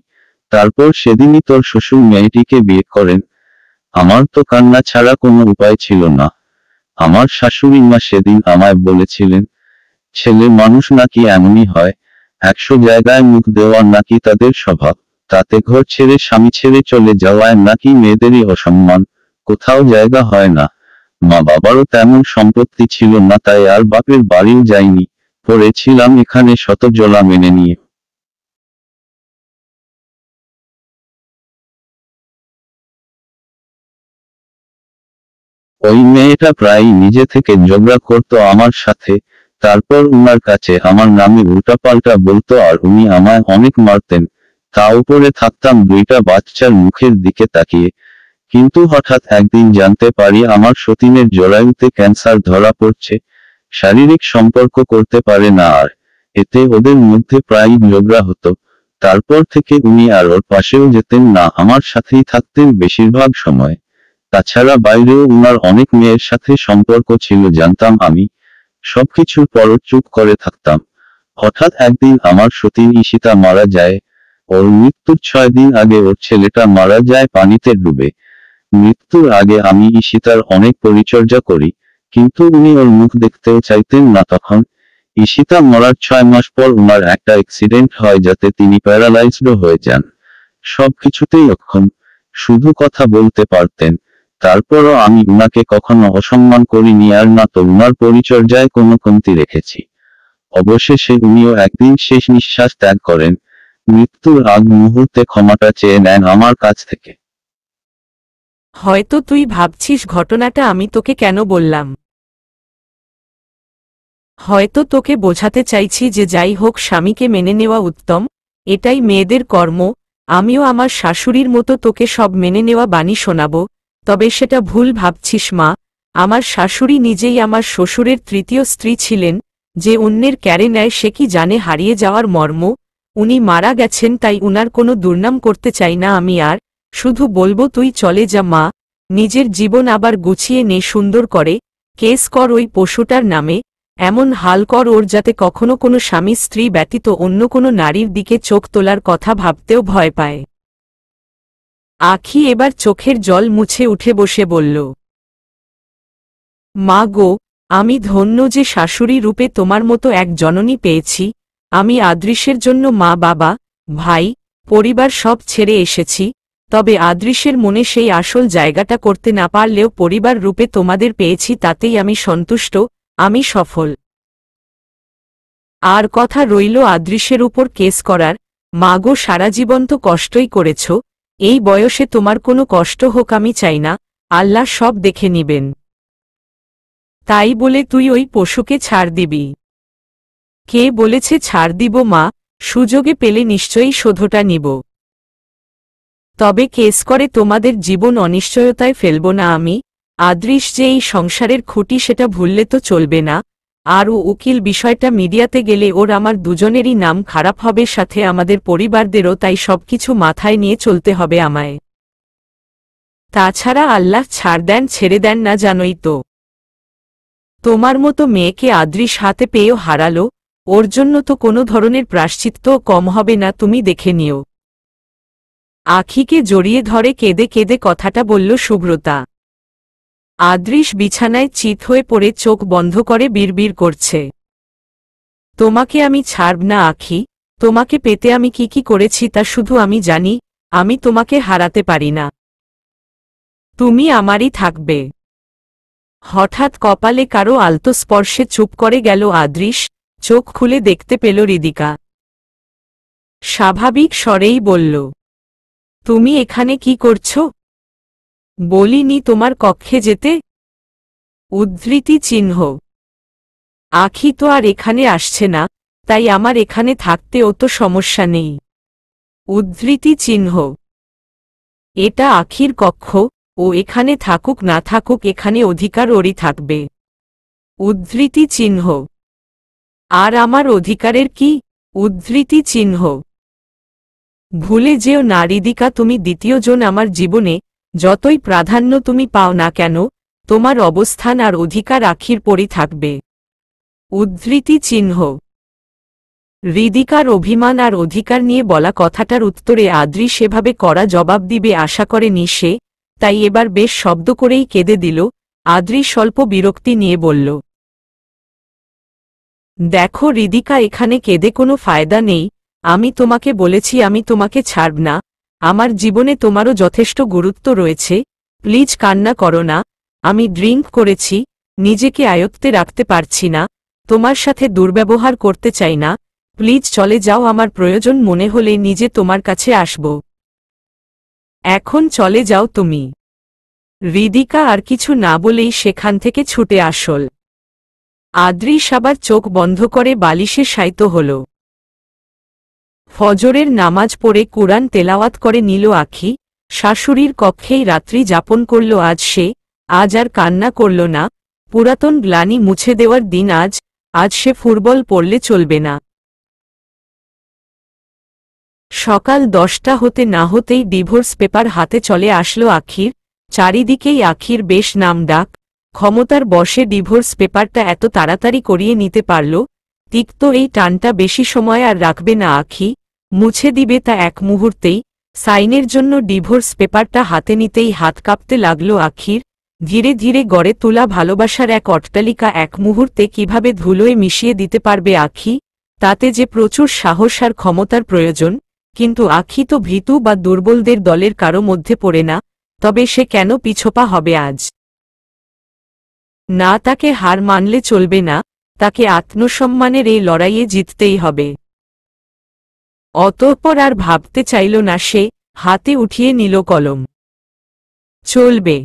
তারপর সেদিনই তোর শ্বশুর মেয়েটিকে বিয়ে করেন। আমার তো কান্না ছাড়া কোনো উপায় ছিল না। আমার শাশুড়ি মা সেদিন আমায় বলেছিলেন, ছেলে মানুষ নাকি এমনই হয়, 100 জায়গায় মুখ দেওয়া নাকি তাদের স্বভাব, তাতে ঘর ছেড়ে স্বামী ছেড়ে চলে যাওয়ায় নাকি মেয়েদেরই অসম্মান, কোথাও জায়গা হয় না। মা বাবারও তেমন সম্পত্তি ছিল না তাই আর বাপের বাড়িও যায়নি, পড়েছিলাম এখানে শত জলা মেনে নিয়ে। ওই মেয়েটা প্রায়ই নিজে থেকে ঝগড়া করতো আমার সাথে, তারপর উনার কাছে আমার নামে উল্টাপাল্টা বলতো আর উনি আমায় অনেক মারতেন। তা উপরে থাকতাম 2টা বাচ্চার মুখের দিকে তাকিয়ে। কিন্তু হঠাৎ একদিন জানতে পারি আমার সতীনের জরায়ুতে ক্যান্সার ধরা পড়ছে। শারীরিক সম্পর্ক করতে পারে না আর, এতে ওদের মধ্যে প্রায়ই ঝগড়া হতো। তারপর থেকে উনি আর ওর পাশেও যেতেন না, আমার সাথেই থাকতেন বেশিরভাগ সময়। তাছাড়া বাইরেও উনার অনেক মেয়ের সাথে সম্পর্ক ছিল জানতাম আমি, সবকিছুর পরও চুপ করে থাকতাম। হঠাৎ একদিন আমার সতীন ঈশিতা মারা যায়। ওর মৃত্যুর 6 দিন আগে ওর ছেলেটা মারা যায় পানিতে ডুবে। মৃত্যুর আগে আমি ঈশিতার অনেক পরিচর্যা করি, কিন্তু উনি ওর মুখ দেখতেও চাইতেন না তখন। ঈশিতা মরার 6 মাস পর উনার একটা অ্যাক্সিডেন্ট হয় যাতে তিনি প্যারালাইজড হয়ে যান। সবকিছুতেই অক্ষম, শুধু কথা বলতে পারতেন। তারপরও আমি উনাকে কখনো অসম্মান করিনি আর না তো উনার পরিচর্যায় কোনো কমতি রেখেছি। অবশেষে উনিও একদিন শেষ নিঃশ্বাস ত্যাগ করেন। মৃত্যুর আগ মুহূর্তে ক্ষমাটা চেয়ে নেন আমার কাছ থেকে। হয়তো তুই ভাবছিস ঘটনাটা আমি তোকে কেন বললাম। হয়তো তোকে বোঝাতে চাইছি যে যাই হোক স্বামীকে মেনে নেওয়া উত্তম, এটাই মেয়েদের কর্ম। আমিও আমার শাশুড়ির মতো তোকে সব মেনে নেওয়া বাণী শোনাব, তবে সেটা ভুল ভাবছিস মা। আমার শাশুড়ি নিজেই আমার শ্বশুরের 3য় স্ত্রী ছিলেন। যে অন্যের ক্যারে নেয় সে কি জানে হারিয়ে যাওয়ার মর্ম। উনি মারা গেছেন তাই উনার কোনো দুর্নাম করতে চাই না আমি আর, শুধু বলবো তুই চলে যা মা, নিজের জীবন আবার গুছিয়ে নে সুন্দর করে। কেস কর ওই পশুটার নামে, এমন হাল কর ওর যাতে কখনো কোনো স্বামী স্ত্রী ব্যতীত অন্য কোনো নারীর দিকে চোখ তোলার কথা ভাবতেও ভয় পায়। আখি এবার চোখের জল মুছে উঠে বসে বলল, মা গো, আমি ধন্য যে শাশুড়ি রূপে তোমার মতো এক জননী পেয়েছি। আমি আদৃশের জন্য মা বাবা, ভাই, পরিবার সব ছেড়ে এসেছি, তবে আদৃশের মনে সেই আসল জায়গাটা করতে না পারলেও পরিবার রূপে তোমাদের পেয়েছি তাতেই আমি সন্তুষ্ট, আমি সফল। আর কথা রইল আদৃশের উপর কেস করার। মা গো, সারা জীবন তো কষ্টই করেছ, এই বয়সে তোমার কোনো কষ্ট হোক আমি চাই না, আল্লাহ সব দেখে নিবেন। তাই বলে তুই ওই পশুকে ছাড় দিবি? কে বলেছে ছাড় দিব মা, সুযোগে পেলে নিশ্চয়ই শোধটা নিব। তবে কেস করে তোমাদের জীবন অনিশ্চয়তায় ফেলব না আমি। আদৃশ যে এই সংসারের খুঁটি সেটা ভুললে তো চলবে না। আর ও উকিল বিষয়টা মিডিয়াতে গেলে ওর আমার দুজনেরই নাম খারাপ হবে, সাথে আমাদের পরিবারদেরও, তাই সবকিছু মাথায় নিয়ে চলতে হবে আমায়। তাছাড়া আল্লাহ ছাড় দেন ছেড়ে দেন না জানোই তো। তোমার মতো মেয়েকে আদৃশ হাতে পেয়েও হারালো, ওর জন্য তো কোনো ধরনের প্রায়শ্চিত্ত কম হবে না, তুমি দেখে নিও। আখিকে জড়িয়ে ধরে কেঁদে কেঁদে কথাটা বলল সুব্রতা। আদৃশ বিছানায় চিত হয়ে পড়ে চোখ বন্ধ করে বিড়বিড় করছে। তোমাকে আমি ছাড়ব না আখি, তোমাকে পেতে আমি কি কি করেছি তা শুধু আমি জানি, আমি তোমাকে হারাতে পারি না। তুমি আমারই থাকবে। হঠাৎ কপালে কারো আলতো স্পর্শে চুপ করে গেল আদৃশ, চোখ খুলে দেখতে পেল হৃদিকা। স্বাভাবিক স্বরেই বলল, তুমি এখানে কি করছো? বলিনি তোমার কক্ষে যেতে? উদ্ধৃতি চিহ্ন। আখি তো আর এখানে আসছে না, তাই আমার এখানে থাকতে অত সমস্যা নেই। উদ্ধৃতি চিহ্ন। এটা আখির কক্ষ, ও এখানে থাকুক না থাকুক এখানে অধিকার ওরই থাকবে। উদ্ধৃতি চিহ্ন। আর আমার অধিকারের কি? উদ্ধৃতি চিহ্ন। ভুলে যেও না হৃদিকা, তুমি দ্বিতীয় জন আমার জীবনে, যতই প্রাধান্য তুমি পাও না কেন, তোমার অবস্থান আর অধিকার আখির পরই থাকবে। উদ্ধৃতি চিহ্ন। হৃদিকার অভিমান আর অধিকার নিয়ে বলা কথাটার উত্তরে আদৃশ সেভাবে কড়া জবাব দিবে আশা করেনি সে, তাই এবার বেশ শব্দ করেই কেঁদে দিল। আদৃশ স্বল্প বিরক্তি নিয়ে বলল, দেখো হৃদিকা, এখানে কেঁদে কোনো ফায়দা নেই। আমি তোমাকে বলেছি আমি তোমাকে ছাড়ব না, আমার জীবনে তোমারও যথেষ্ট গুরুত্ব রয়েছে। প্লিজ কান্না করো না। আমি ড্রিঙ্ক করেছি, নিজেকে আয়ত্তে রাখতে পারছি না, তোমার সাথে দুর্ব্যবহার করতে চাই না। প্লিজ চলে যাও, আমার প্রয়োজন মনে হলে নিজে তোমার কাছে আসব। এখন চলে যাও তুমি। হৃদিকা আর কিছু না বলেই সেখান থেকে ছুটে আসল। আদৃশ আবার চোখ বন্ধ করে বালিশে শায়িত হল। ফজরের নামাজ পড়ে কুরআন তেলাওয়াত করে নিল আখি। শাশুড়ির কক্ষেই রাত্রি যাপন করল আজ সে। আজ আর কান্না করল না। পুরাতন গ্লানি মুছে দেওয়ার দিন আজ। আজ সে ফুটবল পড়লে চলবে না। সকাল 10টা হতে না হতেই ডিভোর্স পেপার হাতে চলে আসলো আখির। চারিদিকেই আখির বেশ নাম ডাক। ক্ষমতার বশে ডিভোর্স পেপারটা এত তাড়াতাড়ি করিয়ে নিতে পারল। তিক্ত এই টানটা বেশি সময় আর রাখবে না আখি, মুছে দিবে তা এক মুহূর্তেই। সাইনের জন্য ডিভোর্স পেপারটা হাতে নিতেই হাত কাঁপতে লাগল আখির। ধীরে ধীরে গড়ে তোলা ভালোবাসার এক অট্টালিকা এক মুহূর্তে কিভাবে ধুলোয় মিশিয়ে দিতে পারবে আখি, তাতে যে প্রচুর সাহস আর ক্ষমতার প্রয়োজন। কিন্তু আখি তো ভীতু বা দুর্বলদের দলের কারো মধ্যে পড়ে না, তবে সে কেন পিছপা হবে আজ? না, তাকে হার মানলে চলবে না, তাকে আত্মসম্মানের এই লড়াইয়ে জিততেই হবে। অতঃপর আর ভাবতে চাইল না সে, হাতে উঠিয়ে নিল কলম। চলবে।